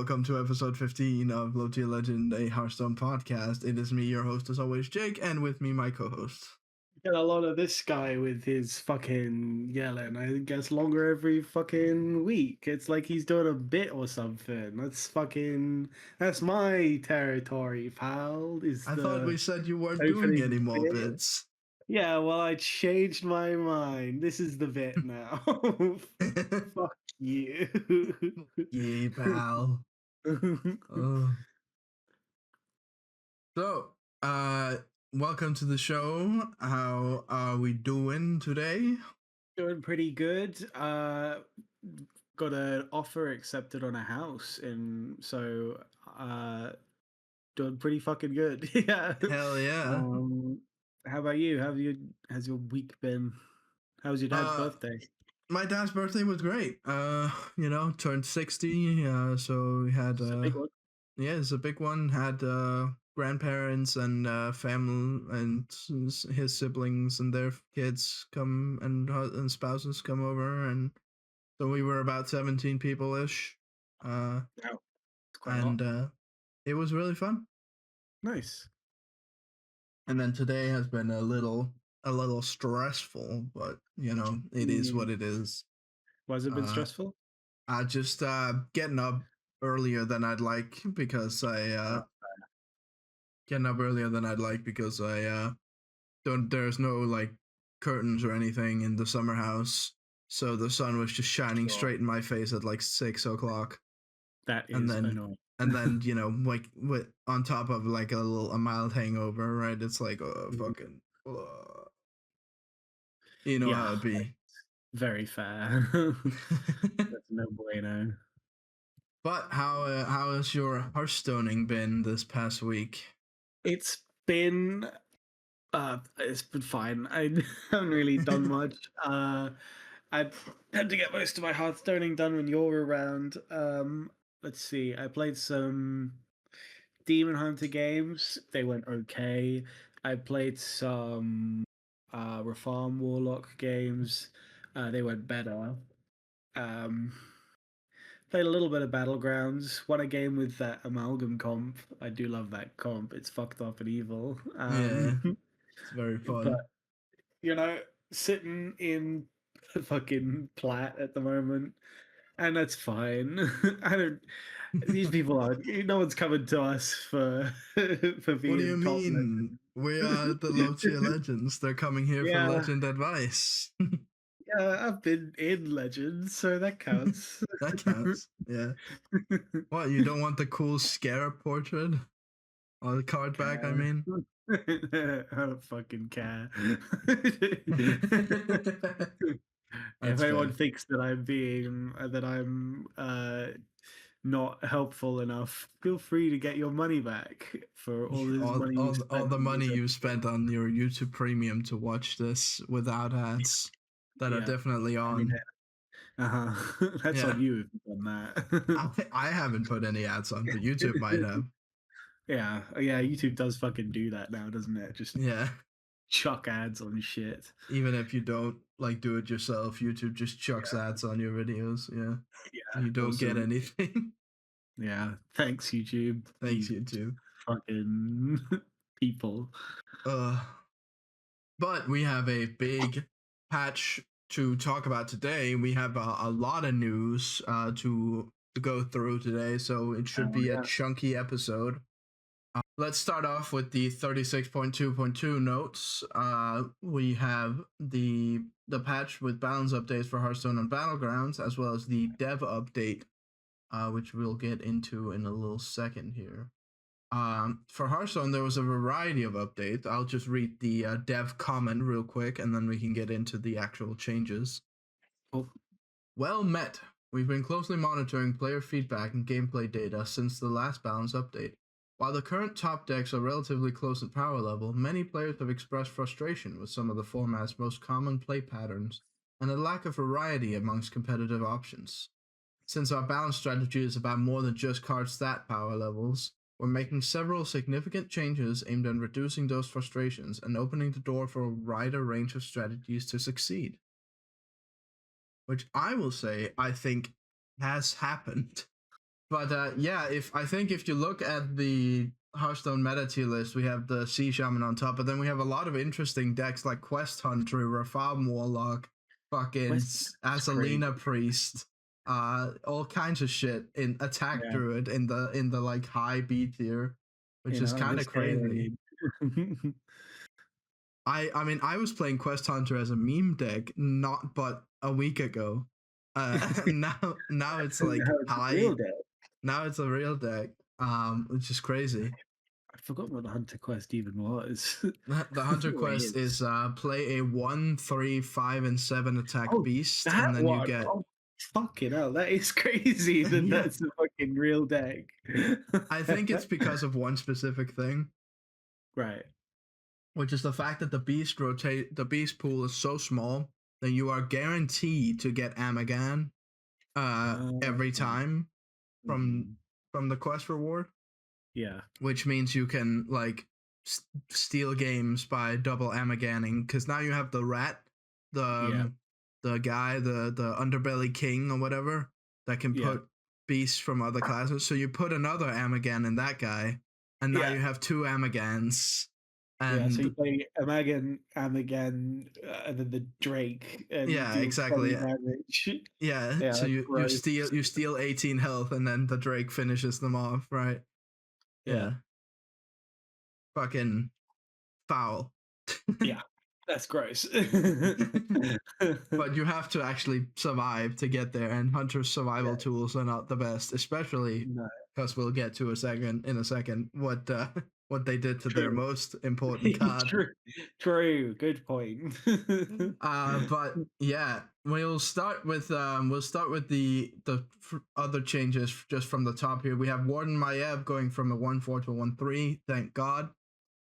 welcome to episode 15 of Low Tier Legend, a Hearthstone podcast. It is me, your host, as always, Jake, and with me, my co-host. Get a lot of this guy with his fucking yelling. I guess longer every fucking week. It's like he's doing a bit or something. That's my territory, pal. I thought we said you weren't doing Opening any more bit. bits. Yeah, well, I changed my mind. This is the bit now. Fuck you. Yeah, pal. Oh. So, welcome to the show. How are we doing today? Doing pretty good. Got an offer accepted on a house, and so doing pretty fucking good. Yeah. Hell yeah. How about you? Has your week been? How was your dad's birthday? My dad's birthday was great. Turned 60. So we had It's a big one. yeah, it's a big one. Had grandparents and family and his siblings and their kids come and spouses come over, and so we were about 17 people ish. Wow, it's quite a And lot. it was really fun. Nice. And then today has been a little stressful, but it is what it is. Why has it been stressful? I just getting up earlier than I'd like because I don't. There's no like curtains or anything in the summer house, so the sun was just shining straight in my face at like 6 o'clock. That is annoying. And then like on top of like a mild hangover, right? It's like fucking. You know how it be. Very fair. That's no bueno. But how has your Hearthstoning been this past week? It's been fine. I haven't really done much. I had to get most of my Hearthstoning done when you're around. Let's see. I played some Demon Hunter games. They went okay. I played some Reform Warlock games. They went better. Played a little bit of Battlegrounds. Won a game with that Amalgam comp. I do love that comp. It's fucked up and evil. Yeah, it's very fun. But sitting in fucking plat at the moment, and that's fine. I don't. These people are. No one's coming to us for being. What do you mean? We are the Low Tier Legends. They're coming here for legend advice. Yeah, I've been in Legends, so that counts. That counts. Yeah. What? You don't want the cool Scarab portrait? Or the card back? I mean. I don't fucking care. If anyone thinks that I'm not helpful enough, feel free to get your money back for all this money. All the money you spent on your YouTube Premium to watch this without ads that are definitely on. That's on you if you've done that. I haven't put any ads on, but YouTube might have. Yeah, YouTube does fucking do that now, doesn't it? Just chuck ads on shit. Even if you don't like do it yourself, YouTube just chucks ads on your videos. Yeah, you don't get anything. Yeah, thanks YouTube. Thanks YouTube. Fucking people. But we have a big patch to talk about today. We have a lot of news to go through today, so it should be a chunky episode. Let's start off with the 36.2.2 notes. We have the patch with balance updates for Hearthstone and Battlegrounds, as well as the dev update, which we'll get into in a little second here. For Hearthstone, there was a variety of updates. I'll just read the dev comment real quick, and then we can get into the actual changes. Well met. We've been closely monitoring player feedback and gameplay data since the last balance update. While the current top decks are relatively close at power level, many players have expressed frustration with some of the format's most common play patterns and a lack of variety amongst competitive options. Since our balance strategy is about more than just card stat power levels, we're making several significant changes aimed at reducing those frustrations and opening the door for a wider range of strategies to succeed. Which I will say, I think has happened. But yeah, if you look at the Hearthstone meta tier list, we have the Sea Shaman on top, but then we have a lot of interesting decks like Quest Hunter, Rafam Warlock, fucking West is crazy. Azalina Priest, all kinds of shit in Attack Yeah, Druid in the like high B tier, which is kind of this day crazy. and age. I mean I was playing Quest Hunter as a meme deck not but a week ago. Now it's like Now it's a real high. day. Now it's a real deck, which is crazy. I forgot what the Hunter Quest even was. The Hunter Or Quest is play a 1, 3, 5, and 7 attack Oh, beast, and that then you one. get Oh, fucking hell. That is crazy that yeah. that's a fucking real deck. I think it's because of one specific thing, Right. which is the fact that the beast pool is so small that you are guaranteed to get Amagan every Okay. time from Mhm. from the quest reward, Yeah. which means you can like steal games by double Amaganning because now you have the rat, the Yeah. the guy, the underbelly king or whatever that can Yeah. put beasts from other classes. So you put another Amagan in that guy, and now Yeah. you have two Amagans, Yeah. So you and play Amagan, and then the Drake, and yeah, deal exactly. 20 damage. Yeah, Yeah, so that's you gross. steal 18 health, and then the Drake finishes them off, right? Yeah. Yeah, fucking foul. Yeah. That's gross. But you have to actually survive to get there, and Hunter's survival Yeah. tools are not the best, especially No. because we'll get to in a second what they did to their True. most important card. True. True. Good point. But yeah, we'll start with the other changes just from the top here. We have Warden Maiev going from a 1/4 to a 1/3. Thank God.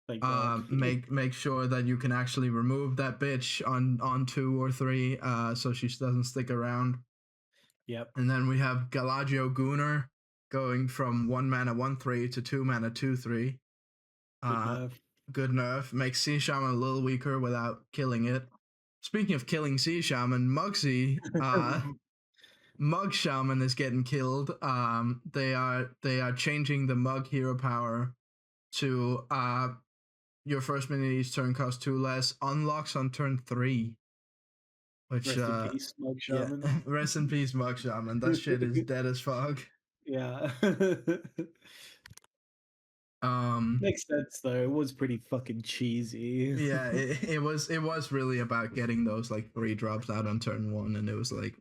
Thank God. Make sure that you can actually remove that bitch on 2 or 3, so she doesn't stick around. Yep. And then we have Galagio Gunnar going from 1 mana 1/3 to 2 mana 2/3. Good Uh, nerve. good nerf. Makes Sea Shaman a little weaker without killing it. Speaking of killing Sea Shaman, Mugsy, Mug Shaman is getting killed. They are changing the Mug hero power to your first minute each turn costs 2 less, unlocks on turn 3. Which Rest in peace, Smoke yeah, Shaman. rest in peace, Mug Shaman. That shit is dead as fuck. Yeah. Um, Makes sense though. It was pretty fucking cheesy. yeah, it was really about getting those like 3 drops out on turn 1, and it was like,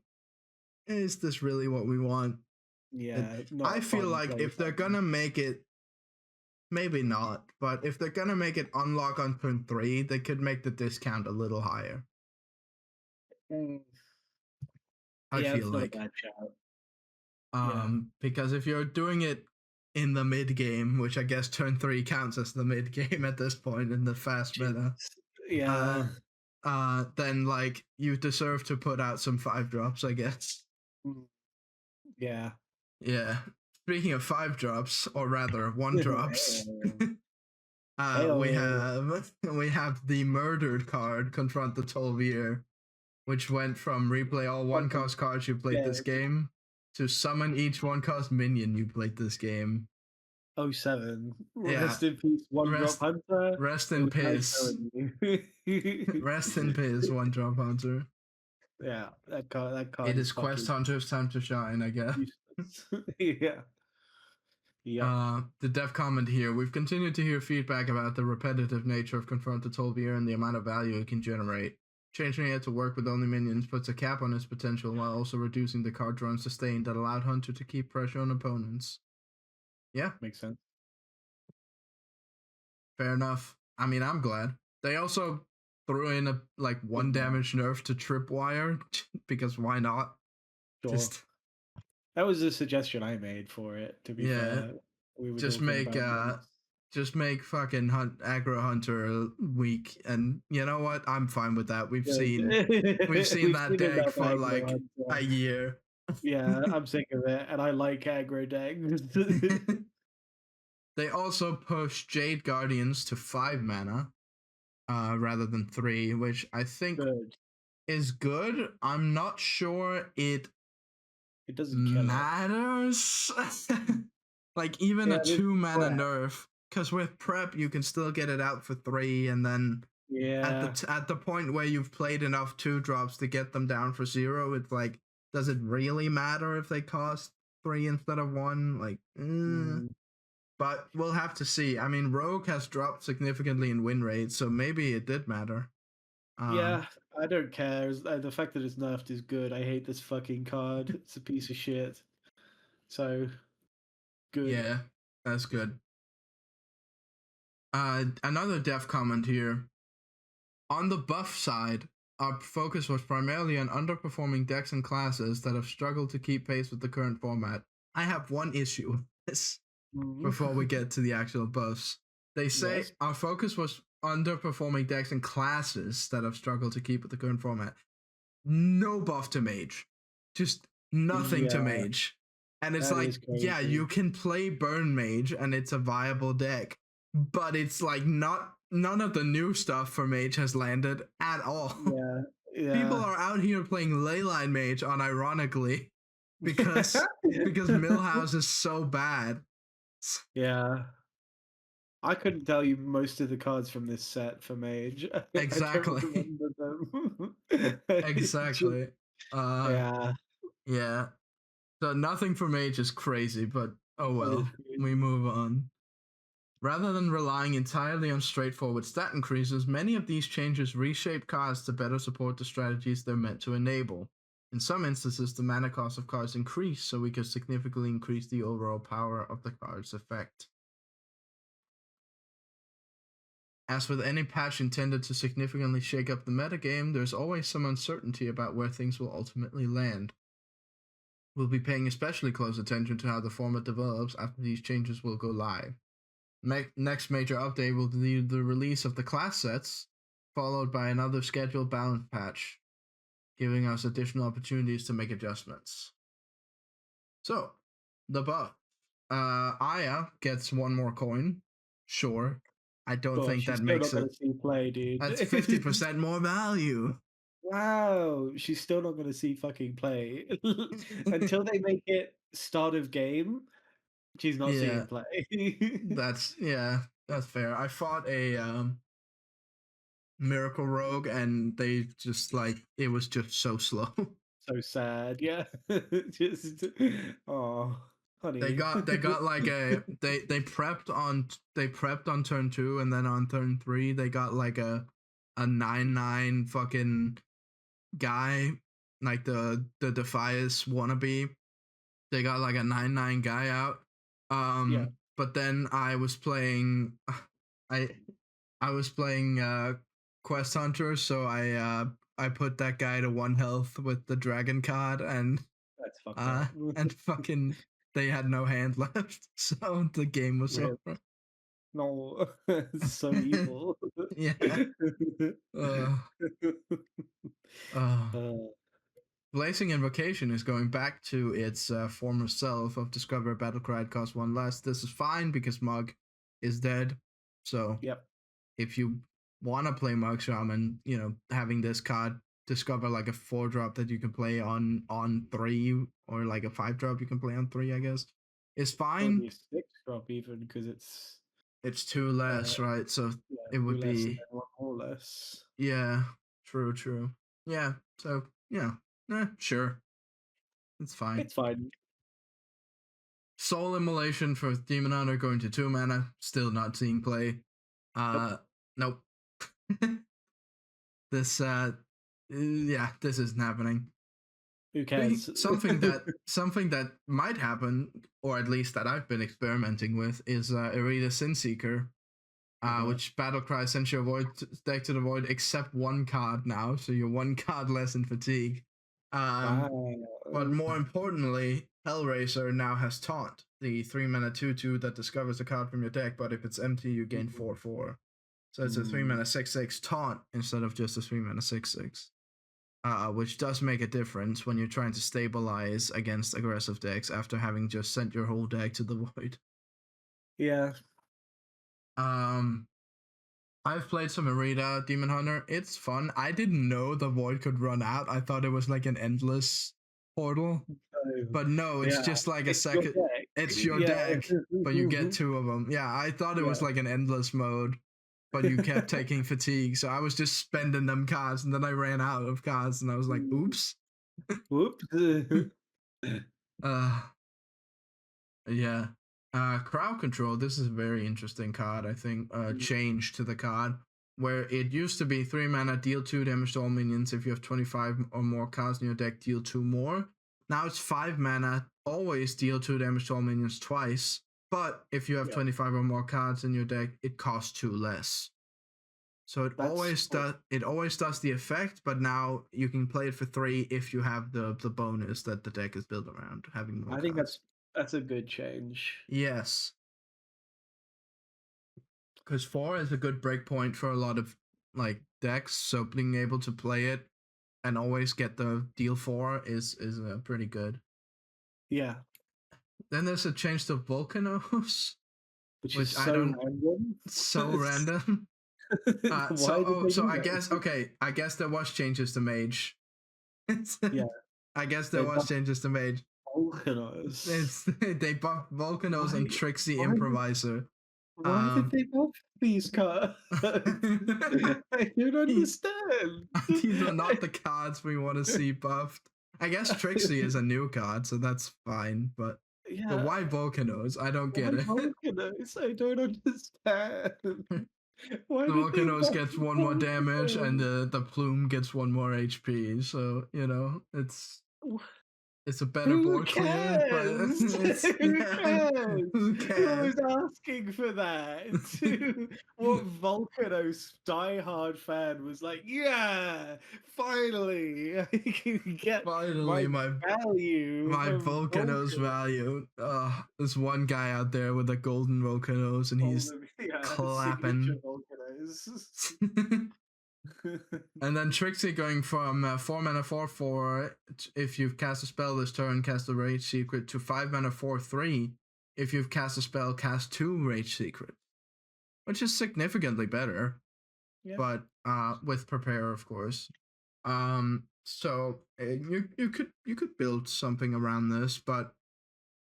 is this really what we want? And Yeah, not I a feel fun like play if they're thing. gonna make it, maybe not, but if they're gonna make it unlock on turn 3, they could make the discount a little higher. Mm. I Yeah, feel it's not a like, bad shout. Yeah. because if you're doing it in the mid game, which I guess turn 3 counts as the mid game at this point in the fast meta, Jesus. Yeah. uh, then like you deserve to put out some 5 drops, I guess. Mm. Yeah. Yeah. Speaking of 5 drops, or rather 1 drops, we Heyo. have the murdered card, Confront the Tolvier, which went from replay all Fucking 1-cost cards you played this dead. game to summon each 1-cost minion you played this game. Oh 07. Yeah, Rest in peace, One Drop rest Hunter. rest It in was nice piss. knowing you. Rest in piss, 1-drop hunter. Yeah, that card It is is Quest fucking Hunter's time to shine, I guess. useless. Yeah. Yep. The dev comment here. We've continued to hear feedback about the repetitive nature of Confront the Tolvier and the amount of value it can generate. Changing it to work with only minions puts a cap on its potential while also reducing the card drawn sustain that allowed Hunter to keep pressure on opponents. Yeah, Makes sense. fair enough. I mean, I'm glad. They also threw in a like 1 Good nerf. damage nerf to Tripwire because why not? Sure. Just That was a suggestion I made for it, to be yeah, fair. We were just talking make about nerfs. just make fucking aggro hunter weak, and you know what, I'm fine with that. We've seen We've that seen deck enough for aggro like hunter. a year. Yeah, I'm sick of it, and I like aggro decks. They also push Jade Guardians to 5 mana rather than 3, which I think Good. is good. I'm not sure it It doesn't kill it. matters. Like even Yeah, a it is 2 mana prep. nerf, because with prep you can still get it out for 3, and then Yeah. at the point where you've played enough 2 drops to get them down for 0, it's like, does it really matter if they cost 3 instead of 1? Like, Mm. but we'll have to see. I mean, Rogue has dropped significantly in win rate, so maybe it did matter. Yeah, I don't care. The fact that it's nerfed is good. I hate this fucking card. It's a piece of shit. So, good. Yeah, that's good. Another dev comment here. On the buff side, our focus was primarily on underperforming decks and classes that have struggled to keep pace with the current format. I have one issue with this Mm. before we get to the actual buffs. They say Yes. our focus was underperforming decks and classes that have struggled to keep with the current format. No buff to mage. Just nothing to Yeah, mage. And it's that like, is yeah, you crazy. can play Burn Mage and it's a viable deck, but it's like none of the new stuff for Mage has landed at all. Yeah, People yeah. are out here playing Leyline Mage unironically because Millhouse is so bad. Yeah. I couldn't tell you most of the cards from this set for Mage. I don't Exactly. remember them. It just- Exactly. Uh yeah, yeah. So nothing for Mage is crazy, but oh that is well. We crazy. move on. Rather than relying entirely on straightforward stat increases, many of these changes reshape cards to better support the strategies they're meant to enable. In some instances, the mana cost of cards increase, so we can significantly increase the overall power of the card's effect. As with any patch intended to significantly shake up the metagame, there's always some uncertainty about where things will ultimately land. We'll be paying especially close attention to how the format develops after these changes will go live. Next major update will be the release of the class sets, followed by another scheduled balance patch, giving us additional opportunities to make adjustments. So, the buff. Aya gets 1 more coin. Sure. I don't Gosh, think she's that still makes not it. gonna see play, That's dude. 50% more value. Wow, she's still not gonna see fucking play. Until they make it start of game, she's not Yeah, seeing play. that's fair. I fought a Miracle Rogue and they just like it was just so slow. So sad, yeah. Just oh, honey. They got like they prepped on turn 2, and then on turn 3 they got like a 9/9 fucking guy, like the Defias wannabe. They got like a 9/9 guy out. Yeah, But then I I was playing Quest Hunter, so I put that guy to 1 health with the dragon card, that's fucked up. and fucking they had no hand left, so the game was Rip. over. No, so evil. Yeah. Uh, uh. Uh, Blazing Invocation is going back to its former self of Discover a Battlecry cost 1 less. This is fine because Mug is dead. So yep. if you want to play Mug Shaman, having this card discover like a 4 drop that you can play on 3, or like a 5 drop you can play on 3, I guess, is fine. Probably a 6 drop even because it's It's 2 uh less, right? So yeah, it two would less and be, then one more less. yeah, true. Yeah, so sure, it's fine. It's fine. Soul Immolation for Demon Hunter going to 2 mana, still not seeing play. Nope. Nope. This this isn't happening. Who cares? Something that might happen, or at least that I've been experimenting with, is Irida Sinseeker, which Battlecry sends your void deck to the void except 1 card now, so you're 1 card less in fatigue. But Wow. more importantly, Hellraiser now has Taunt, the 3 mana 2/2 that discovers a card from your deck, but if it's empty, you gain 4/4. So it's a 3 mana 6/6 Taunt instead of just a 3 mana 6/6. Which does make a difference when you're trying to stabilize against aggressive decks after having just sent your whole deck to the void. Yeah. Um, I've played some Irida Demon Hunter. It's fun. I didn't know the void could run out. I thought it was like an endless portal. but no, it's Yeah, just like a it's your second. deck. It's your Yeah. deck, but you get two of them. Yeah, I thought it was Yeah. like an endless mode, but you kept taking fatigue. So I was just spending them cards, and then I ran out of cards, and I was like, oops. Whoops. Uh, yeah. Crowd control. This is a very interesting card. I think change to the card where it used to be 3 mana, deal 2 damage to all minions. If you have 25 or more cards in your deck, deal 2 more. Now it's 5 mana, always deal 2 damage to all minions twice. But if you have Yeah. 25 or more cards in your deck, it costs 2 less. So it always does the effect, but now you can play it for 3 if you have the bonus that the deck is built around having more I think cards. that's a good change. Yes, because 4 is a good breakpoint for a lot of like decks. So being able to play it and always get the deal 4 is pretty good. Yeah. Then there's a change to Volcanos, Which is which I so don't random. so random. Why did they So do I that? guess there was changes to Mage. Yeah. I guess there They was buffed changes to Mage. Volcanos. They buffed Volcanos Why and Trixie why Improviser. why did they buff these cards? I don't These understand. are not the cards we want to see buffed. I guess Trixie is a new card, so that's fine. But Yeah. why Volcanos? I don't Why get it. Volcanos? I don't understand. Why The did they Volcanos buff gets 1 more damage, and Volcanos? the Plume gets 1 more HP. So it's a better Who board clear, but cares? it's Who yeah. cares? Who Who cares? was asking for that? What Volcanos diehard fan was like, yeah, finally, I can get my Finally, value my from Volcanos Volcanos. value. There's one guy out there with a golden Volcanos, and he's Yeah, signature clapping. Volcanos. And then Trixie going from 4 mana 4/4 if you've cast a spell this turn, cast a Rage Secret, to 5 mana 4/3 if you've cast a spell, cast 2 Rage Secret, which is significantly better, Yeah, but with Prepare, of course. So you could build something around this, but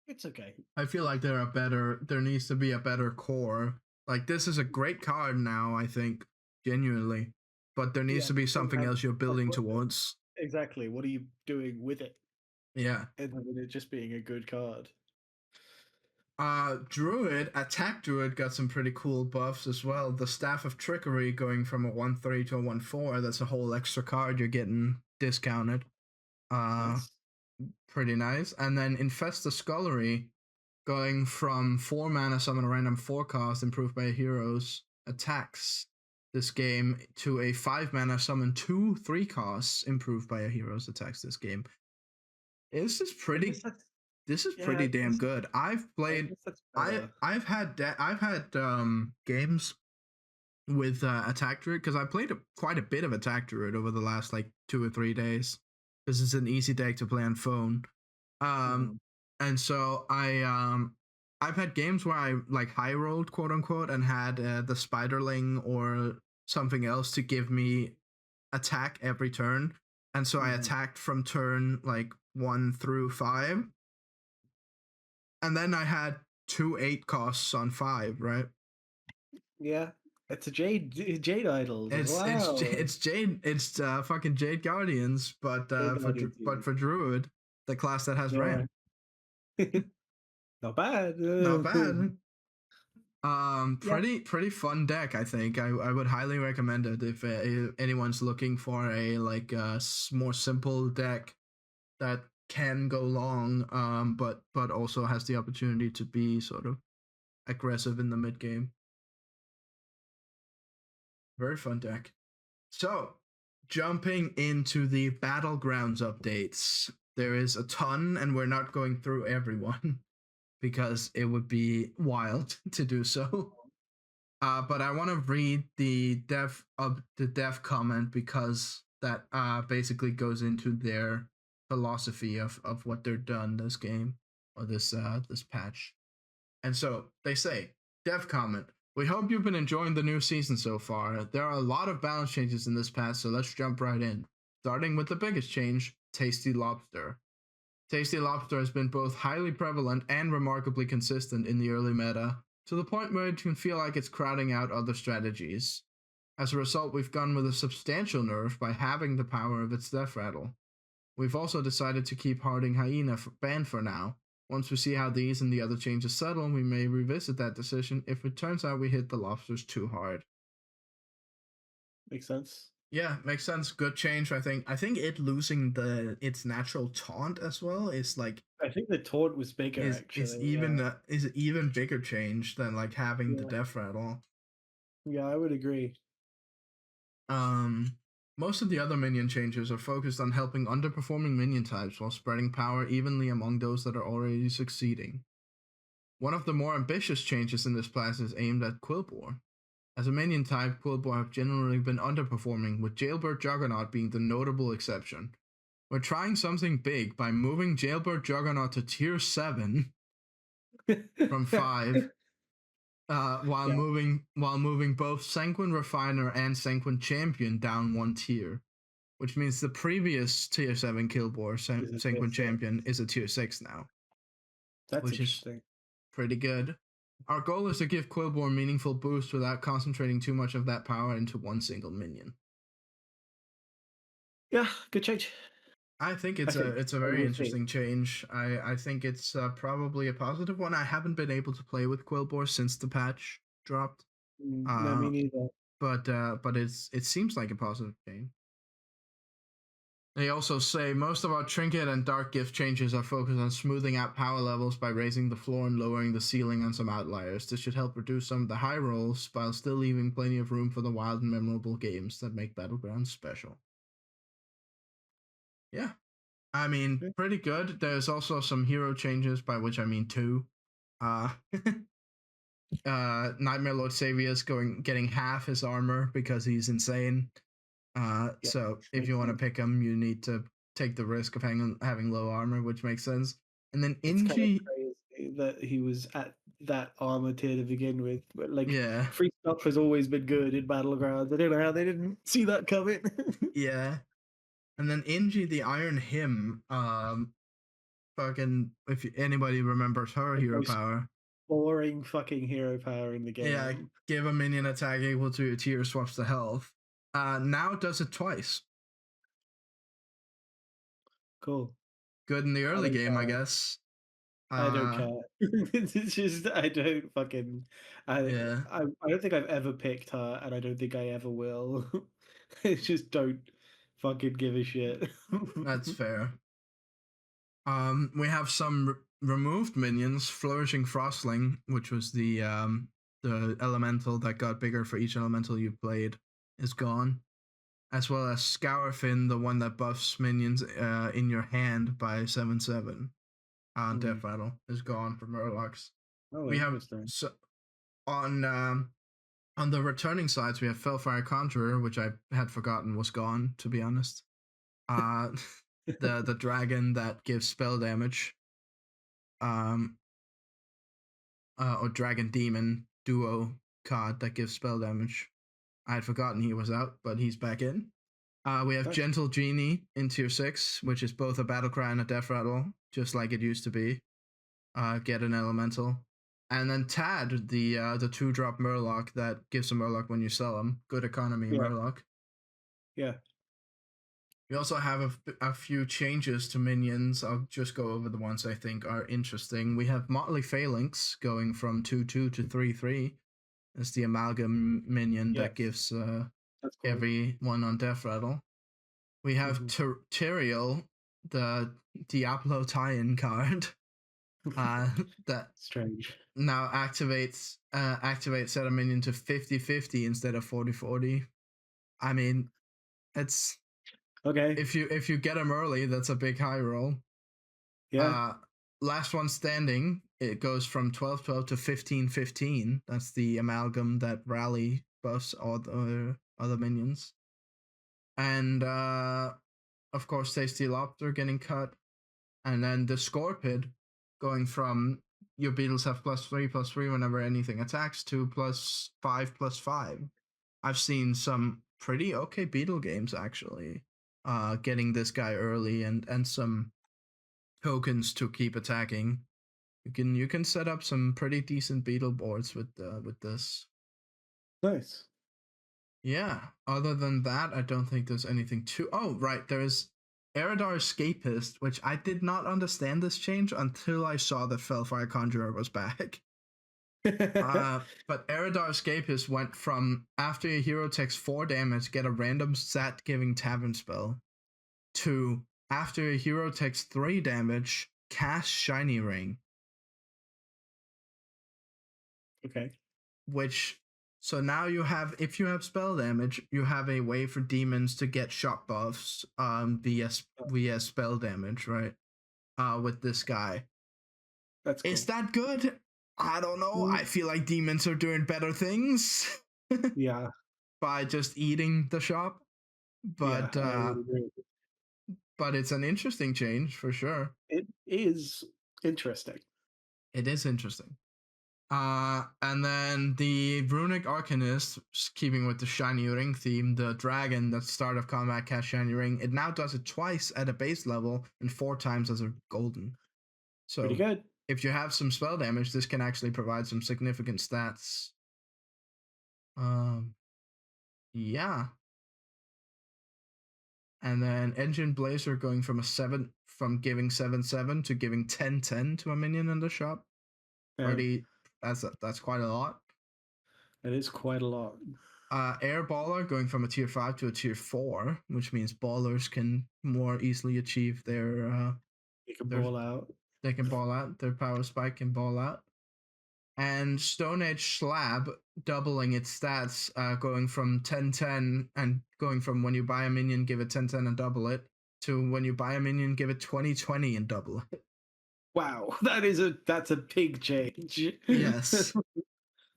it's okay. I feel like there needs to be a better core. Like this is a great card now, I think, genuinely, but there needs Yeah, to be don't something have else you're like building what towards. exactly. What are you doing with it? Yeah. Other than it just being a good card. Druid, Attack Druid got some pretty cool buffs as well. The Staff of Trickery going from a 1/3 to a 1/4, that's a whole extra card you're getting discounted. Nice. Pretty nice. And then Infest the Scullery going from 4 mana, summon a random 4 cost improved by a hero's attacks this game to a 5 mana, summon 2 3 costs improved by a hero's attacks this game. This is I guess pretty that's this is yeah, pretty damn good. I've I played guess that's better. I've had games with Attack Druid because I played quite a bit of Attack Druid over the last like 2 or 3 days. This is an easy deck to play on phone. Mhm. And so I've had games where I like high rolled, quote unquote, and had the Spiderling or something else to give me attack every turn. And so I Mhm. attacked from turn like 1 through 5. And then I had 2 8 costs on 5, right? Yeah. It's a Jade Idol. Wow. It's Jade, it's fucking Jade Guardians, but Jade Guardian for Druid, the class that has Yeah. ramp. Not bad. Not bad. Yeah. Pretty fun deck. I think I would highly recommend it if anyone's looking for a like more simple deck that can go long, but also has the opportunity to be sort of aggressive in the mid game. Very fun deck. So jumping into the battlegrounds updates, there is a ton, and we're not going through everyone because it would be wild to do so. But I want to read the dev comment because that basically goes into their philosophy of what they're done this game or this patch. And so they say, dev comment. We hope you've been enjoying the new season so far. There are a lot of balance changes in this patch, so let's jump right in. Starting with the biggest change, Tasty Lobster. Tasty Lobster has been both highly prevalent and remarkably consistent in the early meta, to the point where it can feel like it's crowding out other strategies. As a result, we've gone with a substantial nerf by halving the power of its death rattle. We've also decided to keep Harding Hyena banned for now. Once we see how these and the other changes settle, we may revisit that decision if it turns out we hit the lobsters too hard. Makes sense. Yeah, makes sense. Good change, I think. I think it losing its natural taunt as well is like I think the taunt was bigger actually. is an even bigger change than like having the Yeah. death rattle. Yeah, I would agree. Most of the other minion changes are focused on helping underperforming minion types while spreading power evenly among those that are already succeeding. One of the more ambitious changes in this class is aimed at Quillboar. As a minion type, Quillboar have generally been underperforming, with Jailbird Juggernaut being the notable exception. We're trying something big by moving Jailbird Juggernaut to tier 7 from 5, while Yeah. moving both Sanguine Refiner and Sanguine Champion down one tier, which means the previous tier 7 Killboar, Sanguine Champion, is a tier 6 now. That's which interesting. Is pretty good. Our goal is to give Quillboar meaningful boost without concentrating too much of that power into one single minion. Yeah, good change. I think it's a very interesting change. I think it's probably a positive one. I haven't been able to play with Quillboar since the patch dropped. No, me neither. But it seems like a positive change. They also say most of our trinket and dark gift changes are focused on smoothing out power levels by raising the floor and lowering the ceiling on some outliers. This should help reduce some of the high rolls while still leaving plenty of room for the wild and memorable games that make Battlegrounds special. Yeah, I mean, pretty good. There's also some hero changes, by which I mean 2. Nightmare Lord Saviour's getting half his armor because he's insane. So if you want to pick him, you need to take the risk of having low armor, which makes sense. And then Inji, it's kind of crazy that he was at that armor tier to begin with, but like free stuff has always been good in Battlegrounds. I don't know how they didn't see that coming. Yeah, and then Inji the Iron Hymn, fucking if anybody remembers her hero power, boring fucking hero power in the game. Yeah, give a minion attack equal to your tier swaps to health. Now it does it twice. Cool. Good in the early game, I guess. I don't care. It's just I don't fucking. I don't think I've ever picked her, and I don't think I ever will. I just don't fucking give a shit. That's fair. We have some removed minions. Flourishing Frostling, which was the elemental that got bigger for each elemental you played, is gone. As well as Scourfin, the one that buffs minions in your hand by 7/7 on Death Rattle, is gone from Murlocs. Oh, we have on the returning sides, we have Fellfire Conjurer, which I had forgotten was gone, to be honest. The dragon that gives spell damage. Or Dragon Demon duo card that gives spell damage. I had forgotten he was out, but he's back in. We have Gentle Genie in tier 6, which is both a battle cry and a death rattle, just like it used to be. Get an elemental. And then Tad, the 2-drop Murloc that gives a Murloc when you sell him. Good economy Murloc. Yeah. We also have a few changes to minions. I'll just go over the ones I think are interesting. We have Motley Phalanx going from 2/2 to 3/3. It's the amalgam minion that gives everyone on death rattle. We have Tyrael, the Diablo tie-in card. That strange. Now activates set a minion to 50/50 instead of 40/40. I mean, it's okay. If you get him early, that's a big high roll. Yeah. Last one standing, it goes from 12/12 to 15/15. That's the amalgam that rally buffs all the other minions. And of course, Tasty Lobster getting cut. And then the Scorpid going from your beetles have +3/+3 whenever anything attacks to +5/+5. I've seen some pretty okay beetle games actually getting this guy early and some tokens to keep attacking. You can set up some pretty decent beetle boards with this. Nice. Yeah. Other than that, I don't think there's anything too. Oh, right. There's Eridar Escapist, which I did not understand this change until I saw that Felfire Conjurer was back. But Eridar Escapist went from after your hero takes 4 damage, get a random stat giving tavern spell, to after your hero takes 3 damage, cast Shiny Ring. Okay. Which, so now you have, if you have spell damage, you have a way for demons to get shock buffs via spell damage, right? With this guy. That's cool. Is that good? I don't know. I feel like demons are doing better things. Yeah. By just eating the shop. But yeah, I would agree. But it's an interesting change for sure. It is interesting. It is interesting. And then the Runic Arcanist, keeping with the Shiny Ring theme, the dragon that start of combat cast Shiny Ring, it now does it twice at a base level and 4 times as a golden. So pretty good. If you have some spell damage, this can actually provide some significant stats. Yeah. And then Engine Blazer going from giving 7/7 to giving 10/10 to a minion in the shop. That's quite a lot. That is quite a lot. Air Baller going from a tier 5 to a tier 4, which means ballers can more easily achieve their They can ball out. They can ball out. Their power spike can ball out. And Stone Age Slab doubling its stats, going from 10/10 and going from when you buy a minion, give it 10/10 and double it, to when you buy a minion, give it 20/20 and double it. Wow, that's a big change. Yes.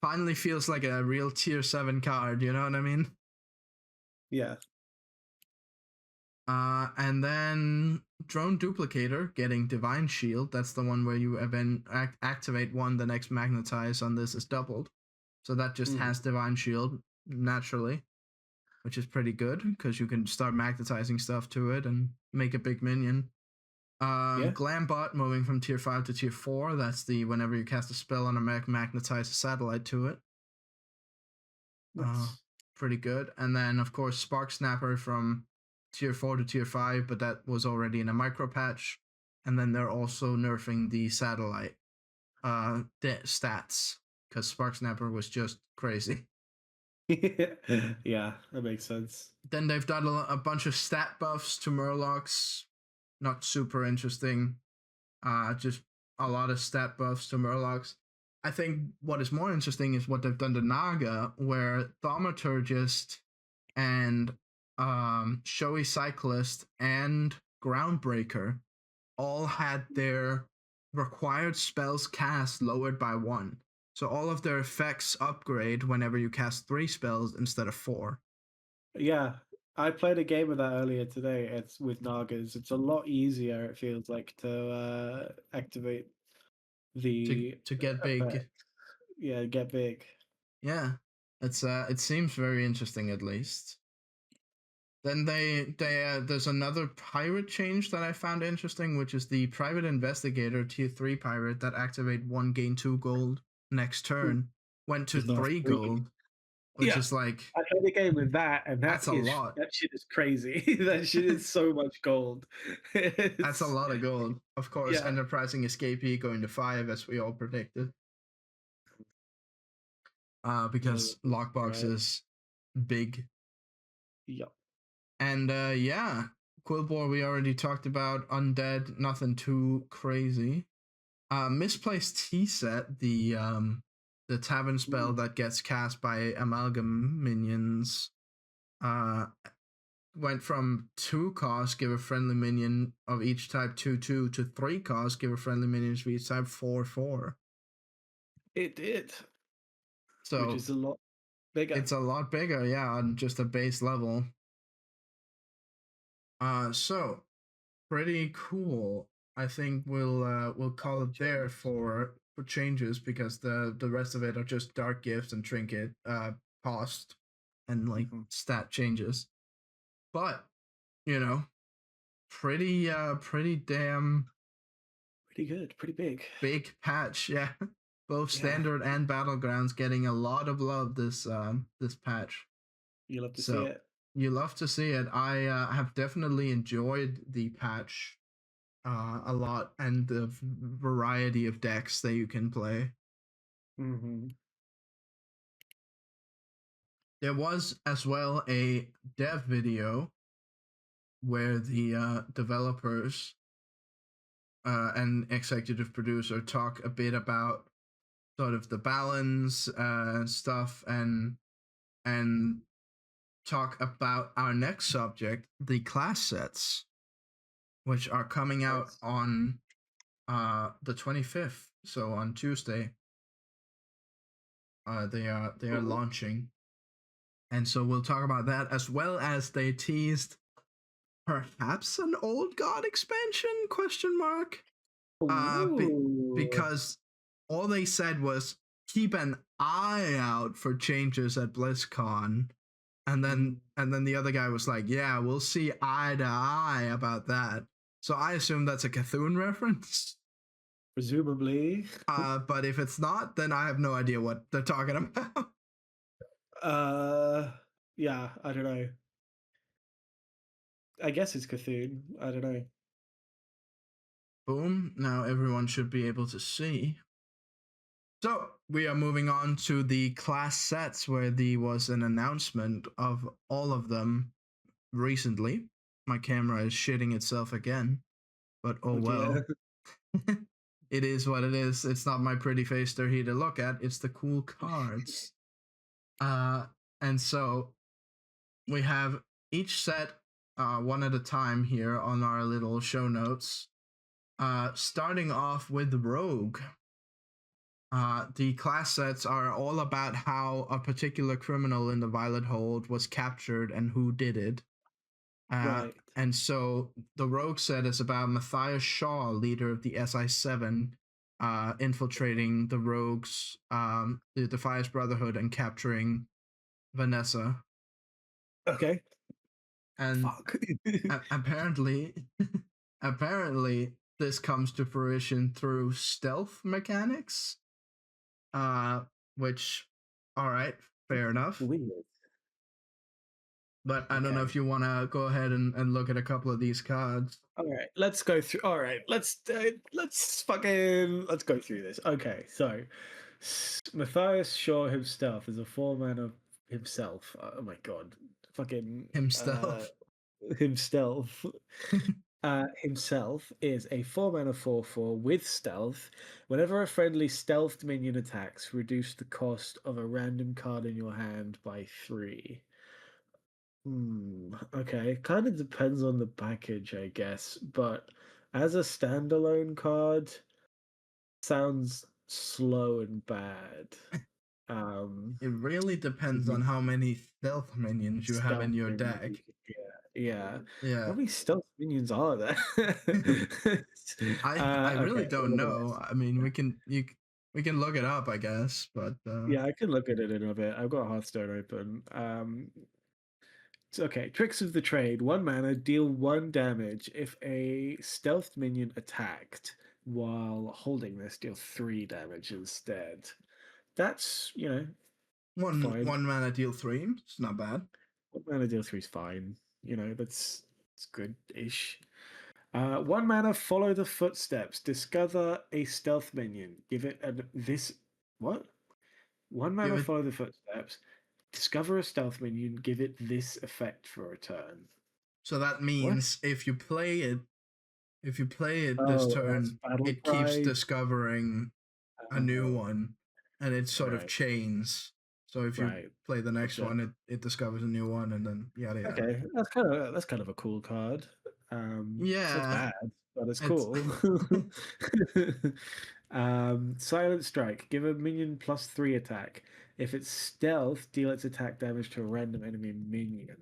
Finally feels like a real tier 7 card, you know what I mean? Yeah. And then Drone Duplicator getting Divine Shield. That's the one where you activate one, the next magnetize on this is doubled. So that just has Divine Shield naturally, which is pretty good because you can start magnetizing stuff to it and make a big minion. Glambot moving from tier 5 to tier 4. That's the whenever you cast a spell on a mech, magnetize a satellite to it. Nice. Pretty good. And then, of course, Spark Snapper from tier 4 to tier 5, but that was already in a micro patch. And then they're also nerfing the satellite stats because Spark Snapper was just crazy. Yeah, that makes sense. Then they've done a bunch of stat buffs to Murlocs. Not super interesting. Just a lot of stat buffs to Murlocs. I think what is more interesting is what they've done to Naga, where Thaumaturgist and Showy Cyclist and Groundbreaker all had their required spells cast lowered by 1. So all of their effects upgrade whenever you cast 3 spells instead of 4. Yeah, I played a game of that earlier today. It's with Nagas. It's a lot easier, it feels like, to activate the to get big. Effect. Yeah, get big. Yeah, it seems very interesting at least. Then there's another pirate change that I found interesting, which is the Private Investigator tier 3 pirate that activate 1 gain 2 gold next turn went to 3 gold, which is like I played a game with that, and that's a lot. That shit is crazy. That shit is so much gold. That's a lot of gold. Of course, Enterprising Escapee going to 5 as we all predicted. Because Lockbox is big. Yep. And Quillbore we already talked about. Undead, nothing too crazy. Misplaced T-Set, the tavern spell that gets cast by amalgam minions, went from 2 cost, give a friendly minion of each type 2/2 to 3 cost, give a friendly minion of each type 4/4. It did. So which is a lot bigger. It's a lot bigger, yeah, on just a base level. So pretty cool. I think we'll call it there for changes because the rest of it are just dark gifts and trinket cost and like stat changes. But you know, pretty damn Pretty good, pretty big. Big patch, yeah. Both Yeah, standard and battlegrounds getting a lot of love this patch. you love to see So it. you love to see it. I have definitely enjoyed the patch a lot and the variety of decks that you can play. Mm-hmm. There was as well a dev video where the developers and executive producer talk a bit about sort of the balance stuff and talk about our next subject, the class sets, which are coming out Nice. on the 25th, so on Tuesday. They are Ooh. launching, and so we'll talk about that as well as they teased perhaps an old god expansion question mark Ooh. because all they said was keep an eye out for changes at BlizzCon, and then Mm, and then the other guy was like, yeah, we'll see eye to eye about that. So I assume that's a Cthulhu reference. presumably. But if it's not, then I have no idea what they're talking about. Uh, yeah, I don't know. I guess it's Cthulhu. I don't know. Boom. Now everyone should be able to see. So we are moving on to the class sets where there was an announcement of all of them recently. My camera is shitting itself again, but oh Oh well. dear. It is what it is. It's not my pretty face they're here to look at. It's the cool cards. Uh, and so we have each set one at a time here on our little show notes. Starting off with Rogue. The class sets are all about how a particular criminal in the Violet Hold was captured and who did it. Right. And so the Rogue set is about Matthias Shaw, leader of the SI7, infiltrating the Rogues, the Defiance Brotherhood, and capturing Vanessa. Okay. And Fuck. apparently, apparently, this comes to fruition through stealth mechanics. Uh, which, all right, fair enough. Weird. But I don't know if Okay. you want to go ahead and look at a couple of these cards. All right. Let's go through. All right. Let's go through this. Okay. So, Matthias Shaw himself is a foreman of himself. Oh my god. Fucking Himself. himself. Himself is a 4 mana 4/4 with stealth. Whenever a friendly stealthed minion attacks, reduce the cost of a random card in your hand by 3. Okay. Kind of depends on the package, I guess. But as a standalone card, sounds slow and bad. It really depends on Mhm. how many stealth minions you have in Stealth your minions. deck. Yeah, yeah. How Yeah. many stealth minions are there? I really Okay, don't what know. I mean, we can look it up, I guess, but Yeah, I can look at it in a bit. I've got Hearthstone open. Okay, tricks of the trade. 1 mana, deal 1 damage. If a stealth minion attacked while holding this, deal 3 damage instead. That's, fine. one mana deal 3. It's not bad. 1 mana, deal 3 is fine. That's it's good-ish. 1 mana, follow the footsteps. Discover a stealth minion. Give it this. What? One Give mana, it follow the footsteps. Discover a stealth minion. Give it this effect for a turn. so that What? means if you play it this Oh, it has turn, battle it keeps cry. discovering a new Oh, one, and it sort of right, chains. So if you right. play the next Gotcha. one, it discovers a new one, and then yada yada. Okay, that's kind of a cool card. It's not Yeah, bad, but it's it's cool. Silent Strike. Give a minion +3 attack. If it's stealth, deal its attack damage to a random enemy minion.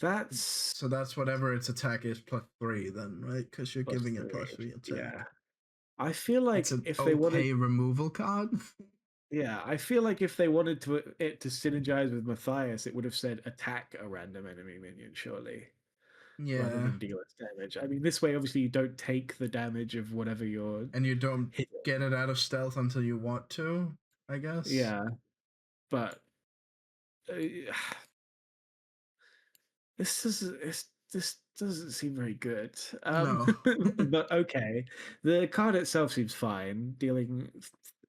That's so that's whatever its attack is +3, then, right? Because you're plus giving it three. +3 Yeah. attack. I feel It's like an if they wanted, okay removal card. yeah, I feel like if they wanted it to synergize with Matthias, it would have said attack a random enemy minion, surely. rather Yeah, than deal its damage. I mean, this way, obviously, you don't take the damage of whatever you're and you don't hitting. get it out of stealth until you want to, I guess. Yeah, but uh, this doesn't seem very good. No. But okay, the card itself seems fine. Dealing,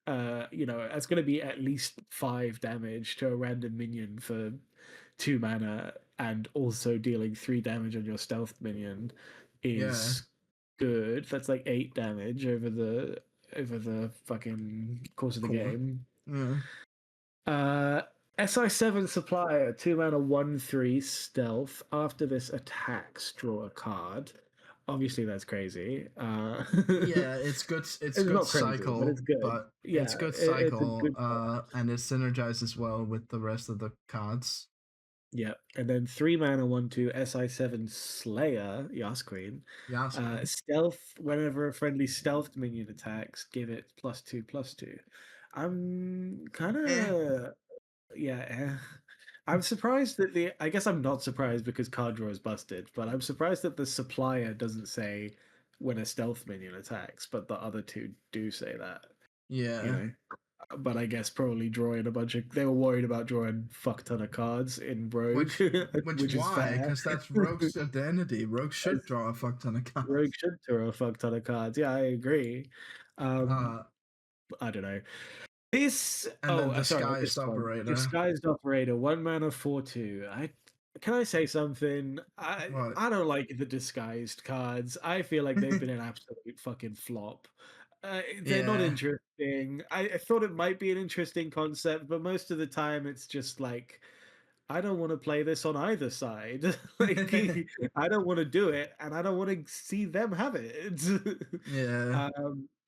it's going to be at least 5 damage to a random minion for 2 mana, and also dealing 3 damage on your stealth minion Yeah, is good. That's like 8 damage over the fucking course of the cool. game. Yeah, Uh, SI7 supplier, 2 mana, 1/3 stealth. After this attacks, draw a card. Obviously, that's crazy. yeah, it's good. It's It's good not crazy, but cycle, it's good. but it's Yeah, good it's a cycle. good card. And it synergizes well with the rest of the cards. Yeah, and then 3 mana, 1/2 SI7 Slayer, Yas Queen. Yes, Queen. Stealth. Whenever a friendly stealth minion attacks, give it +2/+2. I'm kind Eh. of yeah. I'm surprised that the. I guess I'm not surprised because card draw is busted, but I'm surprised that the supplier doesn't say when a stealth minion attacks, but the other two do say that. You Yeah. know, but I guess probably drawing a bunch of. They were worried about drawing fuck ton of cards in Rogue, Which which is why? fair. Because that's Rogue's identity. Rogue should As draw a fuck ton of Rogue cards. should draw a fuck ton of cards. Yeah, I agree. Um, Uh, I don't know. This and then sorry, not this disguised one. operator. Disguised operator, 1 mana, 4/2. Can I say something? What? I don't like the disguised cards. I feel like they've been an absolute fucking flop. They're not Yeah. interesting. I thought it might be an interesting concept, but most of the time it's just like I don't want to play this on either side. Like I don't want to do it, and I don't want to see them have it. Yeah.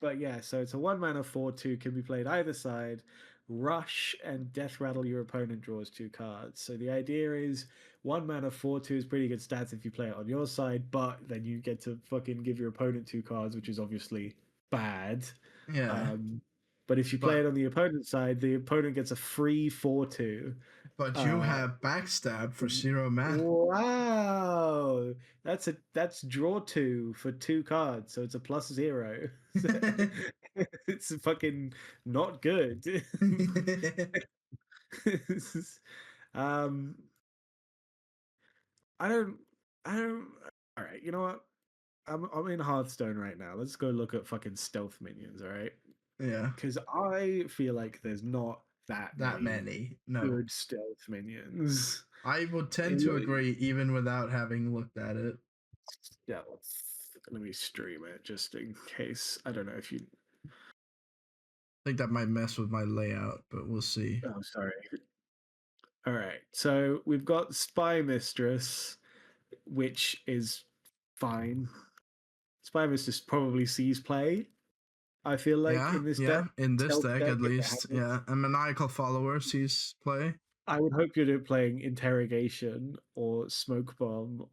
But yeah, so it's a 1 mana 4/2 can be played either side. Rush and Death Rattle your opponent draws 2 cards. So the idea is 1 mana 4/2 is pretty good stats if you play it on your side, but then you get to fucking give your opponent 2 cards, which is obviously bad. Yeah. Um, but if you play it But on the opponent's side, the opponent gets a free 4/2. you Uh, have backstab for 0 mana. wow, that's draw 2 for 2 cards, so it's a +0. It's fucking not good. um, I don't, I don't. All right, you know what? I'm in Hearthstone right now. Let's go look at fucking stealth minions. All right, Yeah. because I feel like there's not that That many many. No. good stealth minions. I would tend to It- agree even without having looked at it. Yeah, let me stream it just in case. I don't know if you. I think that might mess with my layout, but we'll see. Oh, sorry. All right. So we've got Spy Mistress, which is fine. Spy Mistress probably sees play. I feel like Yeah, in this deck, yeah. In this stealth deck deck, at if it least. has it. Yeah. A maniacal follower sees play. I would hope you're playing Interrogation or Smoke Bomb.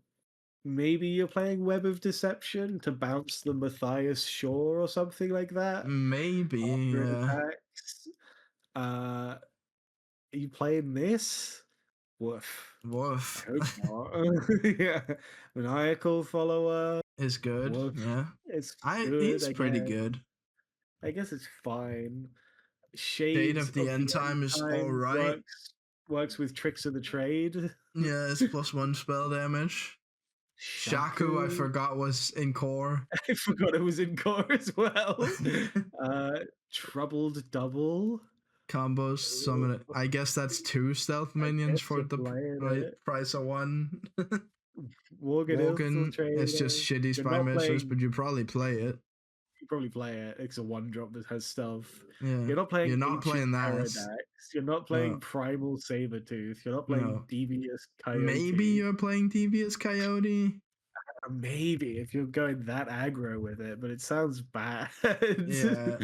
Maybe you're playing Web of Deception to bounce the Matthias Shore or something like that Maybe, after it yeah. attacks. Are you playing this? Woof. I Woof hope not. Yeah. Maniacal follower. is good. Woof. Yeah. It's good, He's I pretty guess. good. I guess it's fine. Shade Shades of the of End the End Time is Time alright. works with Tricks of the Trade. Yeah, it's +1 spell damage. Shaku, I Shaku. forgot was in core. I forgot it was in core as well. Uh Troubled Double. Combos, summon it. I guess that's 2 stealth I minions guess for you're the playing right it. price of 1. Morgan Woken, it's Infiltrator. just shitty You're Spy not Mistress, playing but you probably play it. you probably play it. It's a 1 drop that has stealth. Yeah. You're not playing You're not Ancient playing that. Terradax. You're not playing No. Primal Sabertooth. You're not playing No. Devious Maybe Coyote. you're playing Devious Coyote. Maybe if you're going that aggro with it, but it sounds bad. Yeah.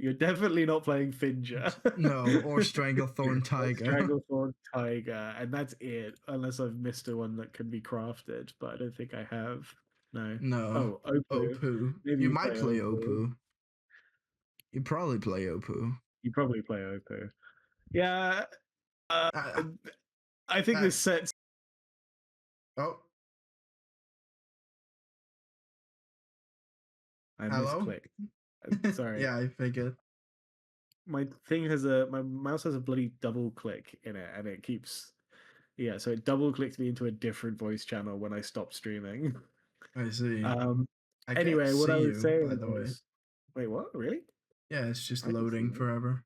You're definitely not playing Finja. No, or Stranglethorn Or Tiger. Stranglethorn Tiger, and that's it. Unless I've missed a one that can be crafted, but I don't think I have. No. No. Oh, Opu. Opu. Maybe You you might play play Opu. Opu. You probably play Opu. You probably play Opu. Yeah, uh, Uh, I think uh, this sets oh, I Hello? misclicked. Sorry. Yeah, I figured. My mouse has a bloody double click in it, and it keeps so it double clicks me into a different voice channel when I stop streaming. I see. Um. I can't Anyway, what I see was you, by saying the way. was, wait, what? Really? Yeah, it's just I can see loading you. forever.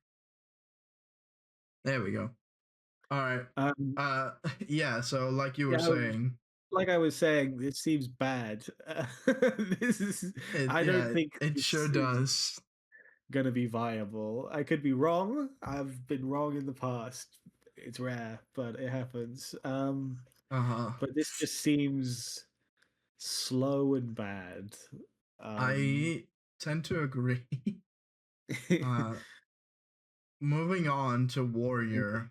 There we go. All right. Um. Yeah, so like you were Yeah. saying, Like I was saying, this seems bad. This is. I don't think it sure this is does. gonna be viable. I could be wrong. I've been wrong in the past. It's rare, but it happens. Uh-huh. But this just seems slow and bad. Um, I tend to agree. Uh moving on to Warrior.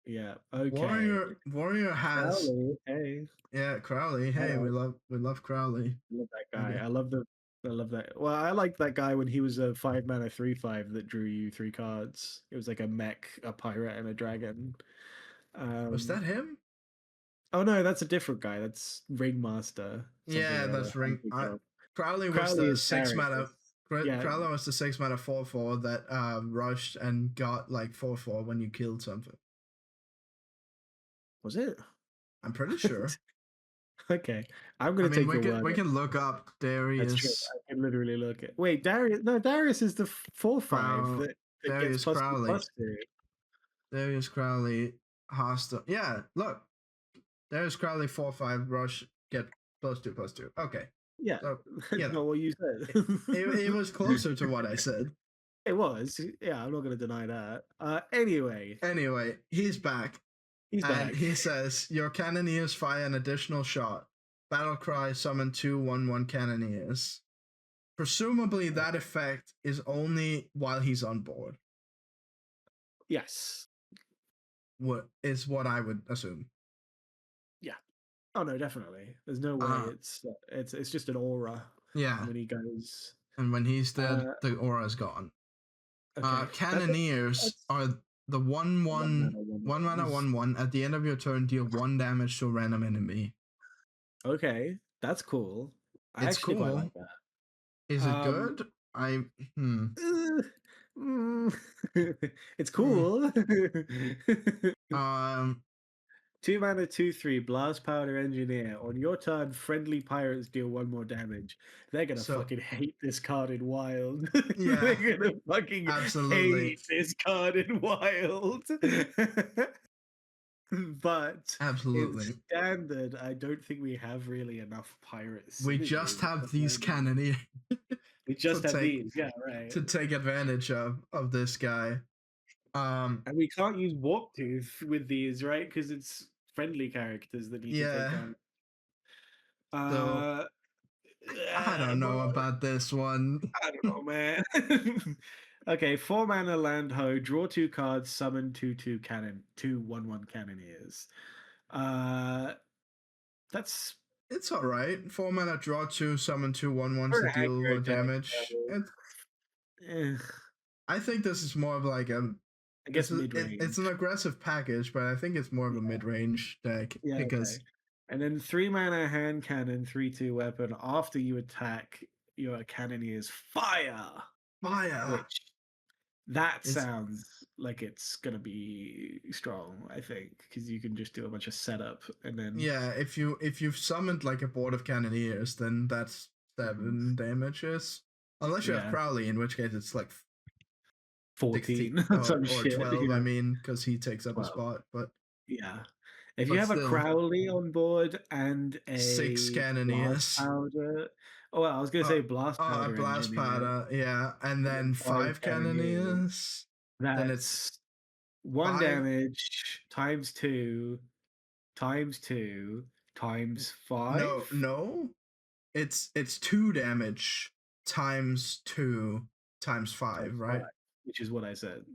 yeah. Okay. Warrior has Crowley. Hey. yeah, Crowley. Hey, Hello. we love Crowley. I love that guy. Okay. I love that. Well, I liked that guy when he was a 5 mana 3/5 that drew you 3 cards. It was like a mech, a pirate, and a dragon. Was that him? Oh no, that's a different guy. That's Ringmaster. Something Yeah, or other. that's ring. Crowley was Crowley the is 6 mana. Darius. Yeah. Crowley was the 6 mana 4/4 that rushed and got like 4/4 when you killed something. Was it? I'm pretty sure. Okay. I'm I gonna mean, take your word. we can look up That's true. Darius I can literally look at. Wait, Darius? No, Darius is the 4/5 that gets Darius plus two Crowley. plus two. Darius Crowley hostile. Yeah, look. Darius Crowley 4/5 rush get +2/+2. Okay. Yeah, So that's not what you said. it was closer to what I said. It was. Yeah, I'm not gonna deny that. Anyway, He's back. he's And back. he says, your Cannoneers fire an additional shot. Battlecry summon 2/1/1 Cannoneers. Presumably that effect is only while he's on board. Yes. What is what I would assume. Yeah. Oh no, definitely. There's no way it's just an aura. Yeah. When he goes. And when he's dead, the aura's gone. Okay. Cannoneers are the 1/1 1 mana 1/1 at the end of your turn deal 1 damage to a random enemy. Okay, that's cool. I It's actually cool. quite like that. Is it good? It's cool. 2 mana 2/3 blast powder engineer. On your turn, friendly pirates deal 1 more damage. They're gonna fucking hate this card in wild. Yeah, they're gonna fucking hate this card in wild. But absolutely in standard, I don't think we have really enough pirates. We just have these Cannoneers. We just have these, yeah, right. To take advantage of this guy. And we can't use Warp Tooth with these, right? Because it's friendly characters that need to take damage. So, I don't know about this one. I don't know, man. Okay, 4 mana land ho, draw 2 cards, summon 2/2 cannon, 2/1/1 Cannoneers. It's all right. 4 mana, draw 2, summon 2/1/1s to deal damage. I think this is more of like a. I guess mid-range. It's an aggressive package, but I think it's more of a mid-range deck because. Okay. And then 3 mana hand cannon, 3/2 weapon. After you attack, your Cannoneers fire. Which sounds like it's gonna be strong, I think, because you can just do a bunch of setup and then. Yeah, if you've summoned like a board of Cannoneers, then that's 7 damages. Unless you have Crowley, in which case it's like 14 or 12. Yeah. I mean, because he takes up a spot, but yeah. If you have a Crowley on board and a 6 Cannoneers powder, well, I was gonna say blast powder. Blast powder, yeah, and then 5 Cannoneers. Then it's 1 damage times 2 times 2 times 5. No, it's 2 damage times 2 times 5, right? Which is what I said.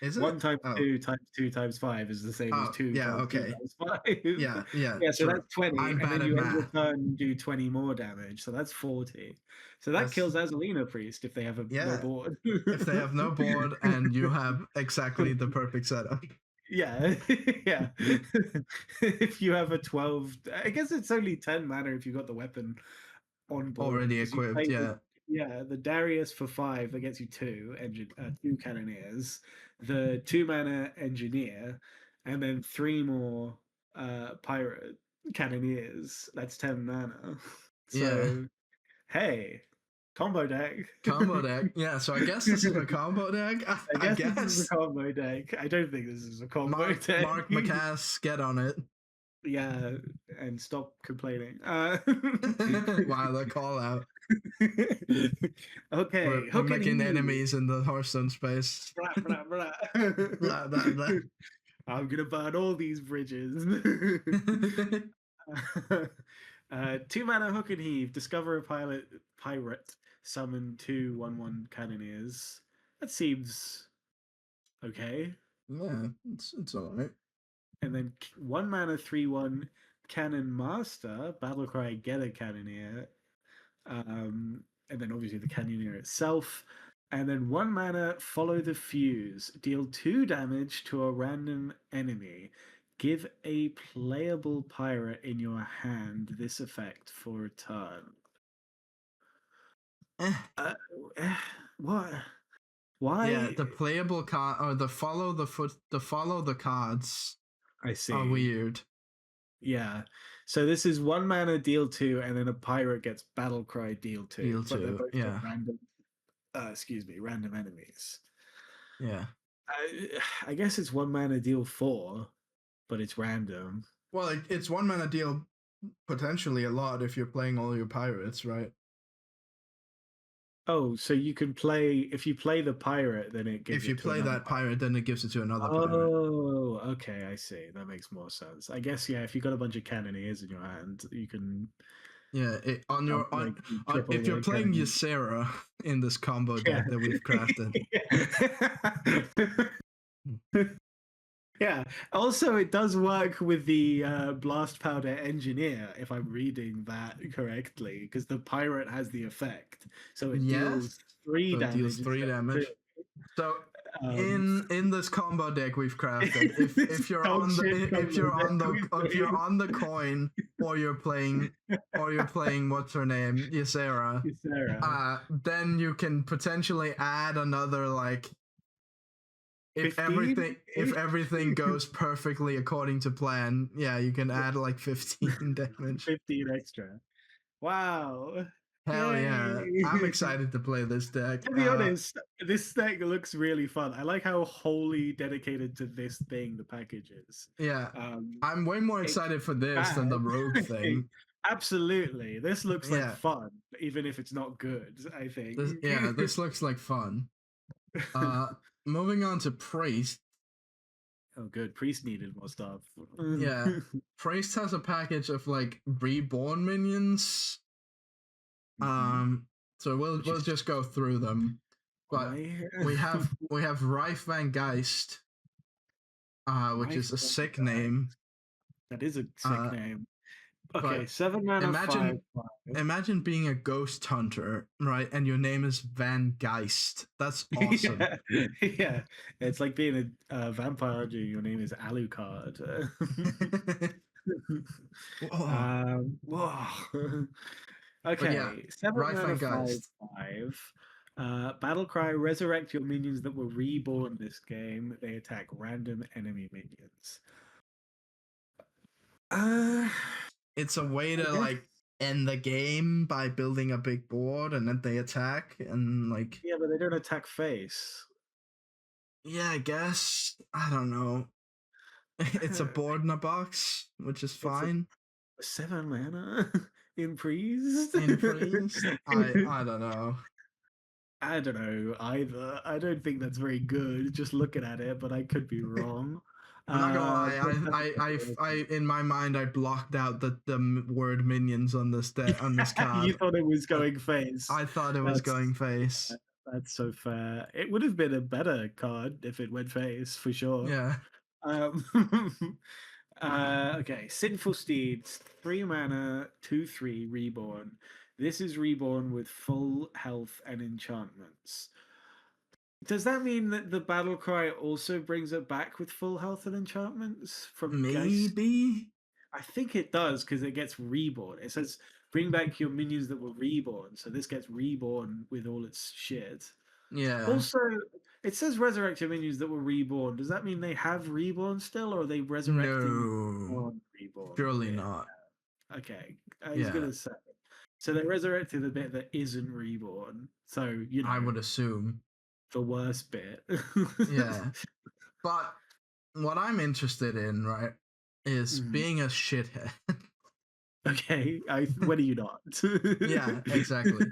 Is it? 1 times 2 times 2 times 5 is the same as 2 times 2 times 5. Yeah. Yeah, so that's 20. And then you end your turn do 20 more damage. So that's 40. So that kills Azalina Priest if they have no board. If they have no board and you have exactly the perfect setup. Yeah, yeah. If you have a 12, I guess it's only 10 mana if you got the weapon on board. Already equipped, yeah. Yeah, the Darius for 5 that gets you 2 cannoneers, the 2 mana engineer, and then 3 more pirate cannoneers. That's 10 mana. Yeah. So hey, combo deck. Combo deck. Yeah, so I guess this is a combo deck. I, I I guess this is a guess. combo deck. I don't think this is a combo deck. Mark McCass, get on it. Yeah, and stop complaining. Wow, the call out. Okay, We're hook and making heave. enemies in the Hearthstone space. Blah, blah, blah. Blah, blah, blah. I'm gonna burn all these bridges. 2 mana hook and heave. Discover a pirate. Summon 2/1/1 cannoneers. That seems okay. Yeah, it's alright. And then 1 mana 3/1 cannon master. Battlecry get a cannoneer. And then obviously the cannoneer itself. And then 1 mana, follow the fuse. Deal 2 damage to a random enemy. Give a playable pirate in your hand this effect for a turn. Eh. Uh, what? Yeah, Why? the playable card or the follow the cards I are see. weird. Yeah. So this is 1 mana, deal 2, and then a pirate gets Battlecry, deal 2. Deal But they're 2. both Yeah. random enemies. Yeah. I guess it's 1 mana, deal 4, but it's random. Well, it's 1 mana deal potentially a lot if you're playing all your pirates, right? Oh, so you can play if you play the pirate, then it gives If you it to play another that pirate, then it gives it to another pirate. Oh, okay, I see. That makes more sense. I guess yeah, if you got a bunch of cannoneers in your hand, you can Yeah, like on triple if you're the playing cannoneers. Ysera in this combo Yeah. deck that we've crafted. Yeah. Also, it does work with the blast powder engineer, if I'm reading that correctly, because the pirate has the effect, so it Yes. deals 3 So it deals damage 3 instead of damage. 2. So Um, in this combo deck we've crafted, this if you're dog on the shit if combo you're on deck the we if you're played. on the coin or you're playing what's her name, Ysera, Sarah. then you can potentially add another like if 15? everything goes perfectly according to plan, yeah, you can add like 15 damage. 15 extra. Wow. Hell yeah. I'm Yay. excited to play this deck. To be honest, this deck looks really fun. I like how wholly dedicated to this thing the package is. Yeah. Um, I'm way more it's excited for this than the bad. rogue thing. Absolutely. This looks like Yeah. fun, even if it's not good, I think. This looks like fun. Moving on to Priest. Oh, good. Priest needed more stuff. Yeah. Priest has a package of like reborn minions. So we'll just go through them. But we have Rife Van Geist, which is a sick name. That is a sick name. Okay, But 7 mana, 5/5. Imagine being a ghost hunter, right? And your name is Van Geist. That's awesome. Yeah. It's like being a vampire and your name is Alucard. Whoa. Okay, yeah, 7 Rife mana, Van Geist. 5/5. Battlecry, resurrect your minions that were reborn this game. They attack random enemy minions. It's a way to like end the game by building a big board and then they attack and like yeah, but they don't attack face. Yeah, I guess. I don't know. It's a board in a box, which is fine. 7 mana in priest. In priest, I don't know. I don't know either. I don't think that's very good. Just looking at it, but I could be wrong. I'm not gonna lie. I in my mind I blocked out the word minions on this card. You thought it was going face. I thought it was going face. That's so fair. It would have been a better card if it went face for sure. Yeah. Okay, Sinful Steeds, 3 mana, 2/3 reborn. This is reborn with full health and enchantments. Does that mean that the battle cry also brings it back with full health and enchantments from Geist? Maybe. I think it does because it gets reborn. It says Bring back your minions that were reborn. So this gets reborn with all its shit. Yeah. Also, it says resurrect your minions that were reborn. Does that mean they have reborn still, or are they resurrecting No. on reborn Surely bit? not. Okay, I was Yeah. gonna say. So they resurrected the bit that isn't reborn. So I would assume. the worst bit. Yeah. But what I'm interested in, right, is Mhm. being a shithead. Okay, when are you not? Yeah, exactly.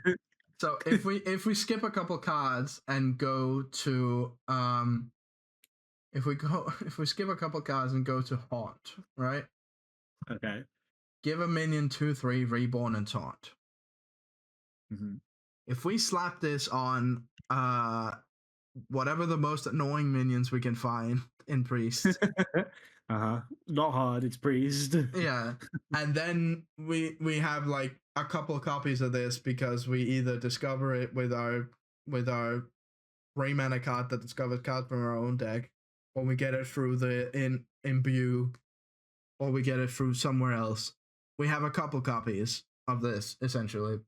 So if we skip a couple cards and go to if we skip a couple cards and go to haunt, right? Okay. Give a minion 2/3 reborn and taunt. Mhm. If we slap this on whatever the most annoying minions we can find in priest. Uh-huh. Not hard, it's priest. Yeah. And then we have like a couple copies of this because we either discover it with our Ray mana card that discovers cards from our own deck, or we get it through the imbue, or we get it through somewhere else. We have a couple copies of this, essentially.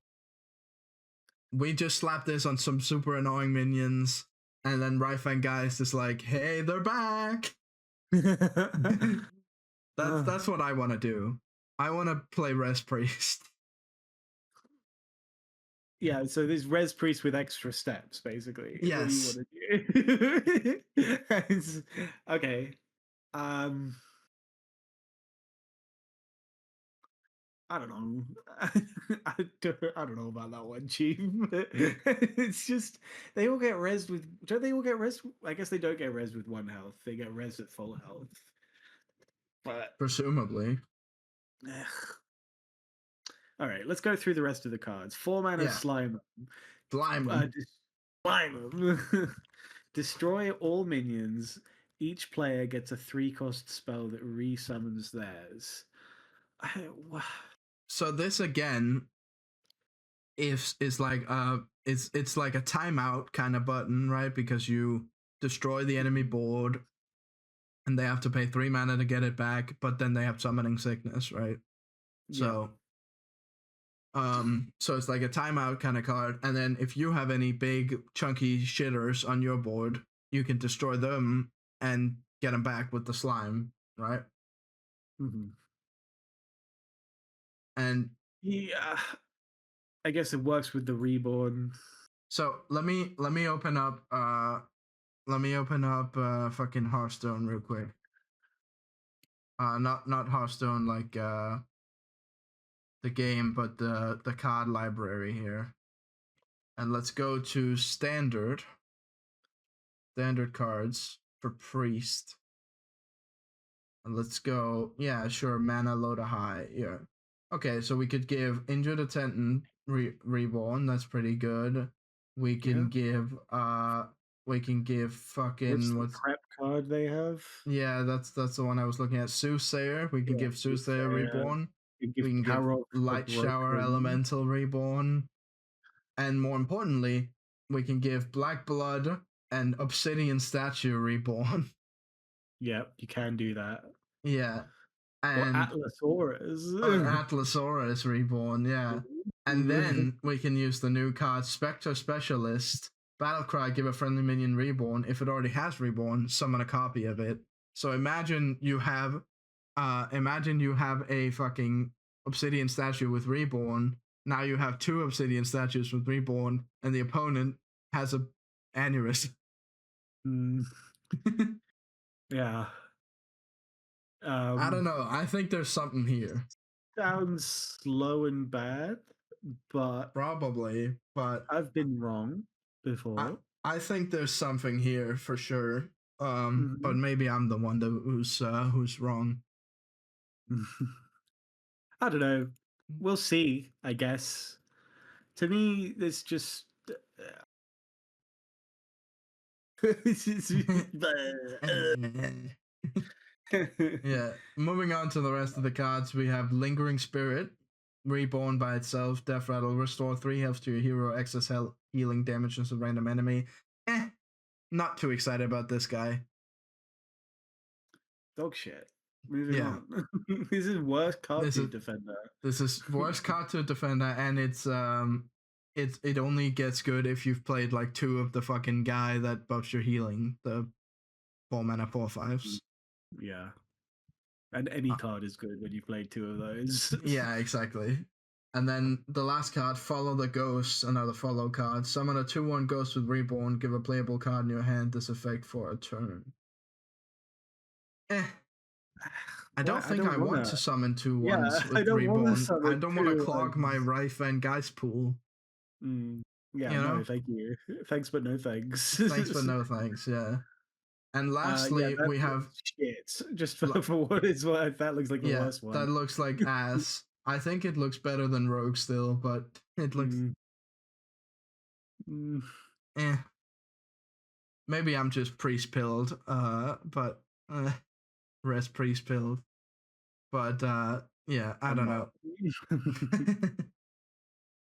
We just slap this on some super annoying minions, and then Right Fang Guy's just like, hey, they're back. That's what I want to do. I want to play Res Priest. Yeah, so there's res priest with extra steps, basically. What do you Yes. want to do? Okay. Um, I don't know. I don't know about that one, Chief. It's just they all get res with. Don't they all get res? I guess they don't get res with 1 health. They get res at full health. But Presumably. all right, let's go through the rest of the cards. 4 mana Yeah. slime. Blimey. Slime. Destroy all minions. Each player gets a 3-cost spell that resummons theirs. So this again is like it's like a timeout kind of button, right? Because you destroy the enemy board and they have to pay 3 mana to get it back, but then they have summoning sickness, right? Yeah. So it's like a timeout kind of card, and then if you have any big chunky shitters on your board, you can destroy them and get them back with the slime, right? Mhm. And Yeah. I guess it works with the reborn. so let me open up fucking Hearthstone real quick. Not Hearthstone like the game, but the card library here. And let's go to standard cards for priest. And let's go, yeah, sure, mana loader high. Yeah. Okay, so we could give Injured Attendant reborn, that's pretty good. We can give What's fucking the what's prep card they have? yeah, that's the one I was looking at. Soothsayer. We can Yeah, give Soothsayer reborn. you We give can give Karok the Light Shower Broken. Elemental reborn. And more importantly, we can give Black Blood and Obsidian Statue reborn. Yep, you can do that. Yeah. Or And or Atlasaurus. Atlasaurus reborn, yeah. And then we can use the new card Spectre Specialist. Battlecry, give a friendly minion reborn. If it already has reborn, summon a copy of it. So imagine you have a fucking obsidian statue with reborn. Now you have 2 obsidian statues with reborn, and the opponent has a aneurysm. Mm, yeah. I don't know. I think there's something here. Sounds slow and bad, but Probably, but I've been wrong I before. I think there's something here for sure. But Mhm. maybe I'm the one who's wrong. I don't know. We'll see, I guess. To me, it's just. Yeah. Moving on to the rest of the cards, we have Lingering Spirit, reborn by itself. Death Rattle, restore 3 health to your hero. Excess health healing damage to a random enemy. Not too excited about this guy. Dog shit. Moving Yeah, on. This is worst card this to is defender. this is worst card to defender, and it only gets good if you've played like two of the fucking guy that buffs your healing, the 4 mana 4/5s. Yeah. And any Uh, card is good when you play two of those. yeah, exactly. And then the last card, Follow the Ghost, another follow card. Summon a 2/1 ghost with Reborn, give a playable card in your hand this effect for a turn. Eh. I don't I think don't I want wanna. to summon two Yeah, ones I with don't want to Reborn. I summon don't want to two clog my ones. Rife Van Geist pool. Yeah, You no, know? thank you. Thanks, but no thanks. Thanks, but no thanks, yeah. And Yeah, lastly, that we have. looks shit. Just for what it's worth, that looks like the Yeah, worst one. that looks like ass. I think it looks better than Rogue still, but it looks. Mm, mm, Eh. Maybe I'm just priest pilled, but rest priest pilled. But yeah, I I'm don't not. know.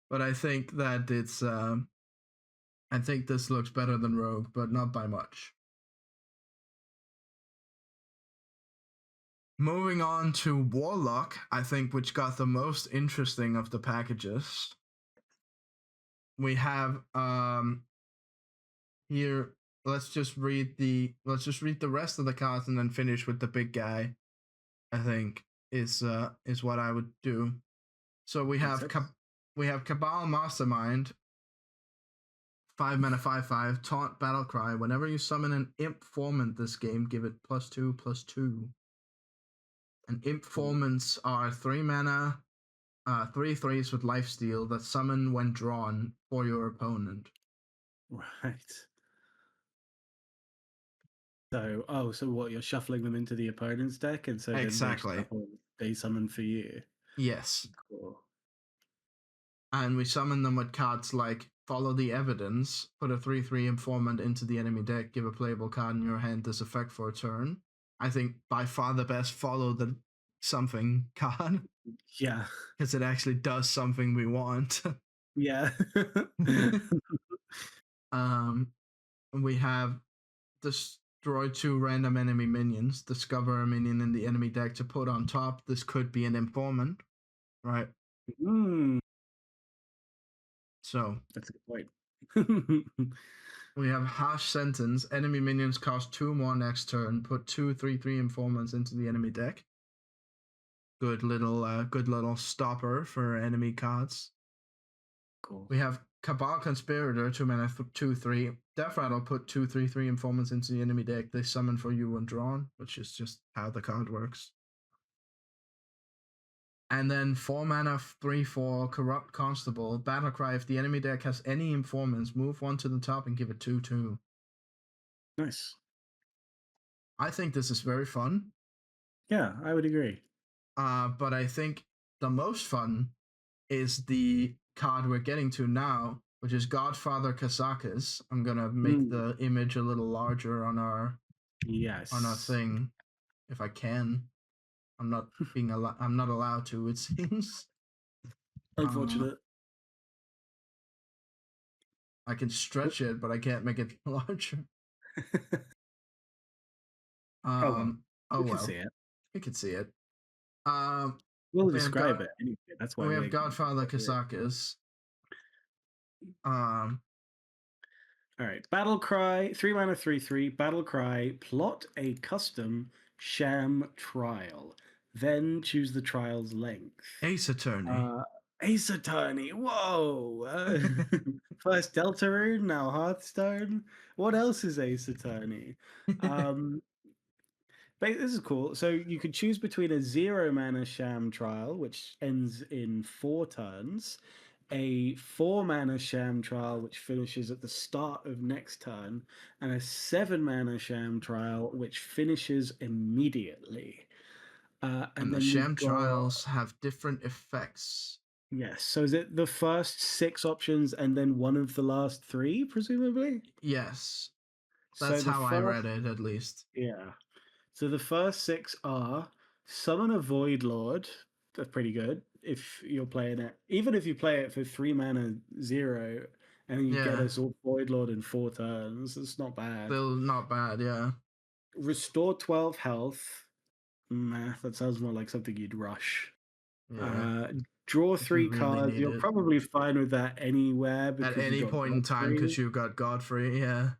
But I think that it's I think this looks better than Rogue, but not by much. Moving on to Warlock, I think, which got the most interesting of the packages. We have here. Let's just read the rest of the cards and then finish with the big guy. I think is what I would do. So we Makes have sense. Cabal Mastermind, 5 mana 5/5 taunt battle cry. Whenever you summon an imp formant this game, give it +2/+2. And imp Cool. formants are 3 mana, 3/3s with lifesteal that summon when drawn for your opponent. Right. So what? You're shuffling them into the opponent's deck, and so then Exactly. they summon for you. Yes. Cool. And we summon them with cards like Follow the Evidence, put a 3/3 informant into the enemy deck, give a playable card in your hand this effect for a turn. I think by far the best Follow the something card Yeah. because it actually does something we want. Yeah. um, we have destroy 2 random enemy minions, discover a minion in the enemy deck to put on top. This could be an informant, right? Mm, So that's a good point. we have Harsh Sentence. Enemy minions cost 2 more next turn. Put 2/3/3 informants into the enemy deck. Good little stopper for enemy cards. Cool. We have Cabal Conspirator, 2 mana 2/3. Death Rattle, put 2/3/3 informants into the enemy deck. They summon for you when drawn, which is just how the card works. And then 4 mana 3/4 Corrupt Constable. Battlecry. If the enemy deck has any informants, move one to the top and give it 2/2. Nice. I think this is very fun. Yeah, I would agree. But I think the most fun is the card we're getting to now, which is Godfather Kazakas. I'm gonna make the image a little larger on our Yes. thing, if I can. I'm not I'm not allowed to. It seems. Unfortunate. I can stretch it, but I can't make it larger. Oh well. Oh We can well. see it. You can see it. We'll we have describe it anyway. That's why we have we're Godfather here. Kazakas. All right. Battle Cry, 3 mana 3/3. Battle Cry, plot a custom sham trial. Then choose the trial's length. Ace Attorney. Ace Attorney. Whoa. First Deltarune, now Hearthstone. What else is Ace Attorney? But this is cool. So you could choose between a 0 mana sham trial, which ends in 4 turns, a 4 mana sham trial, which finishes at the start of next turn, and a 7 mana sham trial, which finishes immediately. And the then we've sham got. trials have different effects. Yes. So is it the first 6 options and then one of the last 3, presumably? Yes. So That's the how I first, read it, at least. yeah. So the first 6 are summon a Void Lord. That's pretty good if you're playing it. Even if you play it for 3 mana 0 and then you get a Void Lord in 4 turns, it's not bad. Still not bad, yeah. Restore 12 health. Nah, that sounds more like something you'd rush. Yeah, Uh, Draw if you three really cards. need You're it probably fine with that anywhere at because you any got point in time because Godfrey. you got Godfrey. Yeah,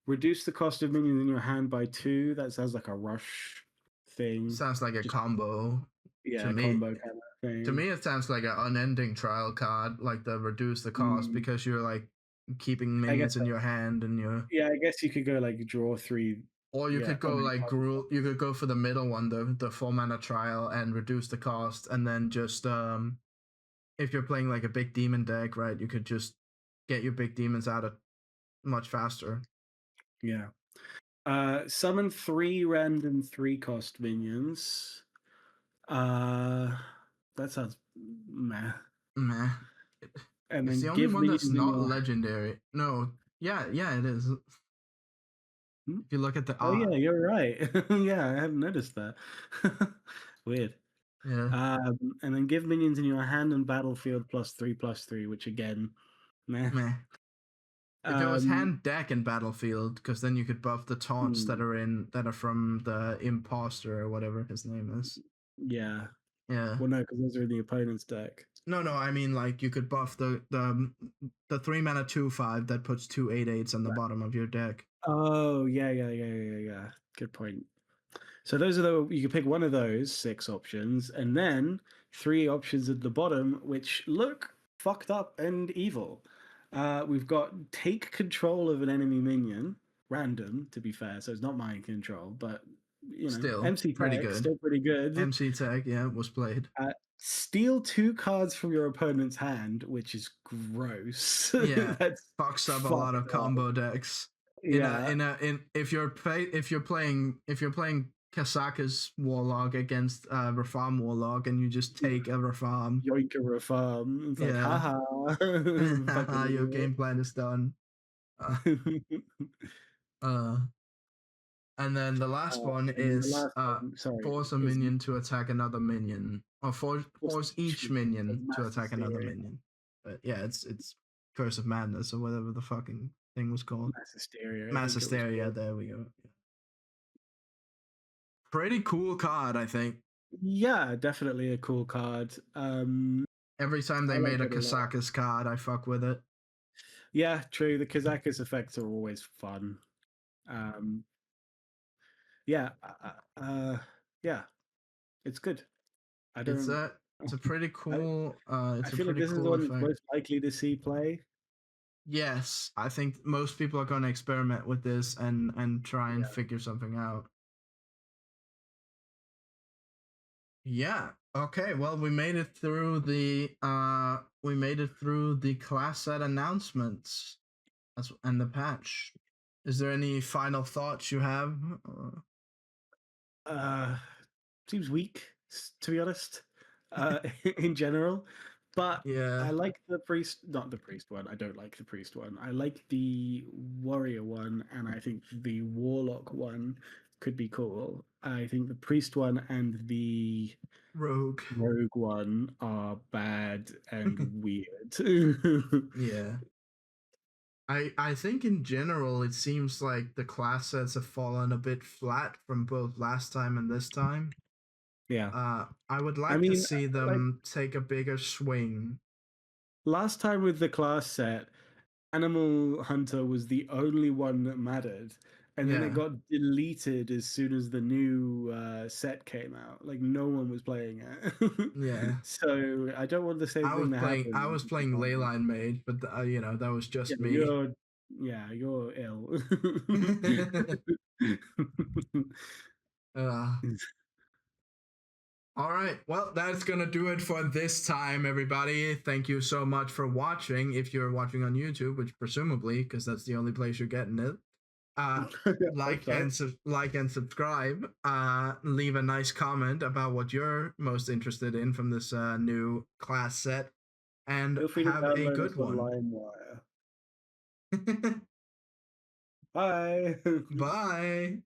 Reduce the cost of minions in your hand by 2. That sounds like a rush thing. sounds like a Just combo to yeah, me. combo kind of To thing. me, it sounds like an unending trial card, like the reduce the cost Mm, because you're like keeping I guess minions in so. your hand and you're. Yeah, I guess you could go like draw 3. Or you Yeah, could I go mean, like you could go for the middle one, the 4 mana trial, and reduce the cost, and then just if you're playing like a big demon deck, right, you could just get your big demons out of much faster. yeah. Summon 3 random 3-cost minions. That sounds meh. Meh. And It's then the only give one that's minions in not your. legendary. No, yeah, it is. Hmm? If you look at the Oh art, yeah, you're right. Yeah, I hadn't noticed that. Weird. yeah, And then give minions in your hand and battlefield +3/+3, which again, meh. meh. If it was Um, hand deck and battlefield, because then you could buff the taunts hmm, that are from the imposter or whatever his name is. yeah. Yeah. Well, no, because those are in the opponent's deck. No, I mean like you could buff the 3 mana 2/5 that puts 2/8/8s on the Right. bottom of your deck. Oh, yeah. Good point. So those are you can pick one of those 6 options, and then 3 options at the bottom, which look fucked up and evil. We've got take control of an enemy minion, random to be fair, so it's not mind control, but Still MC pretty tech good. still pretty good. MC tag, yeah, was played. Steal 2 cards from your opponent's hand, which is gross. Yeah, That's fucks up a lot of fucked up. combo decks. Yeah, In if you're playing Kasaka's Warlock against Rafam Warlock and you just take a Rafam, yoinker a farm. It's like, yeah, haha, your fucking game plan is done. Uh, idiot. uh, and then the last one And then the is last one, sorry, force a is minion to attack another minion, or what's force each the minion to mass attack another hysteria? minion. But yeah, it's Curse of Madness or whatever the fucking thing was called. Mass hysteria, I Mass think it was Hysteria. called. There we go. Pretty cool card, I think. Yeah, definitely a cool card. Every time I they like made a it a lot. Kasakas card, I fuck with it. Yeah, true. The Kazakus effects are always fun. Um, yeah, yeah, it's good. I It's don't. a it's a pretty I, cool I it's a feel like pretty this is the cool one that's effect. most likely to see play. Yes, I think most people are going to experiment with this and try and Yeah. figure something out. Yeah. Okay. Well, we made it through the class set announcements and the patch. Is there any final thoughts you have? Uh, Seems weak, to be honest, in general. But Yeah. I like the priest, not the priest one. I don't like the priest one. I like the warrior one, and I think the warlock one could be cool. I think the priest one and the Rogue. rogue one are bad and weird. Yeah. I think in general it seems like the class sets have fallen a bit flat from both last time and this time. Yeah. I would I like to mean, see like them take a bigger swing. last time with the class set, Animal Hunter was the only one that mattered, and then it Yeah. got deleted as soon as the new set came out. Like no one was playing it, Yeah. so I don't want the same thing to I happen. was playing Leyline Mage, but that was Yeah, just me. you're ill. uh, all right. Well, that's going to do it for this time, everybody. Thank you so much for watching. If you're watching on YouTube, which presumably, because that's the only place you're getting it, Hope so. like and subscribe. Leave a nice comment about what you're most interested in from this new class set, and Feel free to have a download good us on one. LimeWire. Bye. Bye.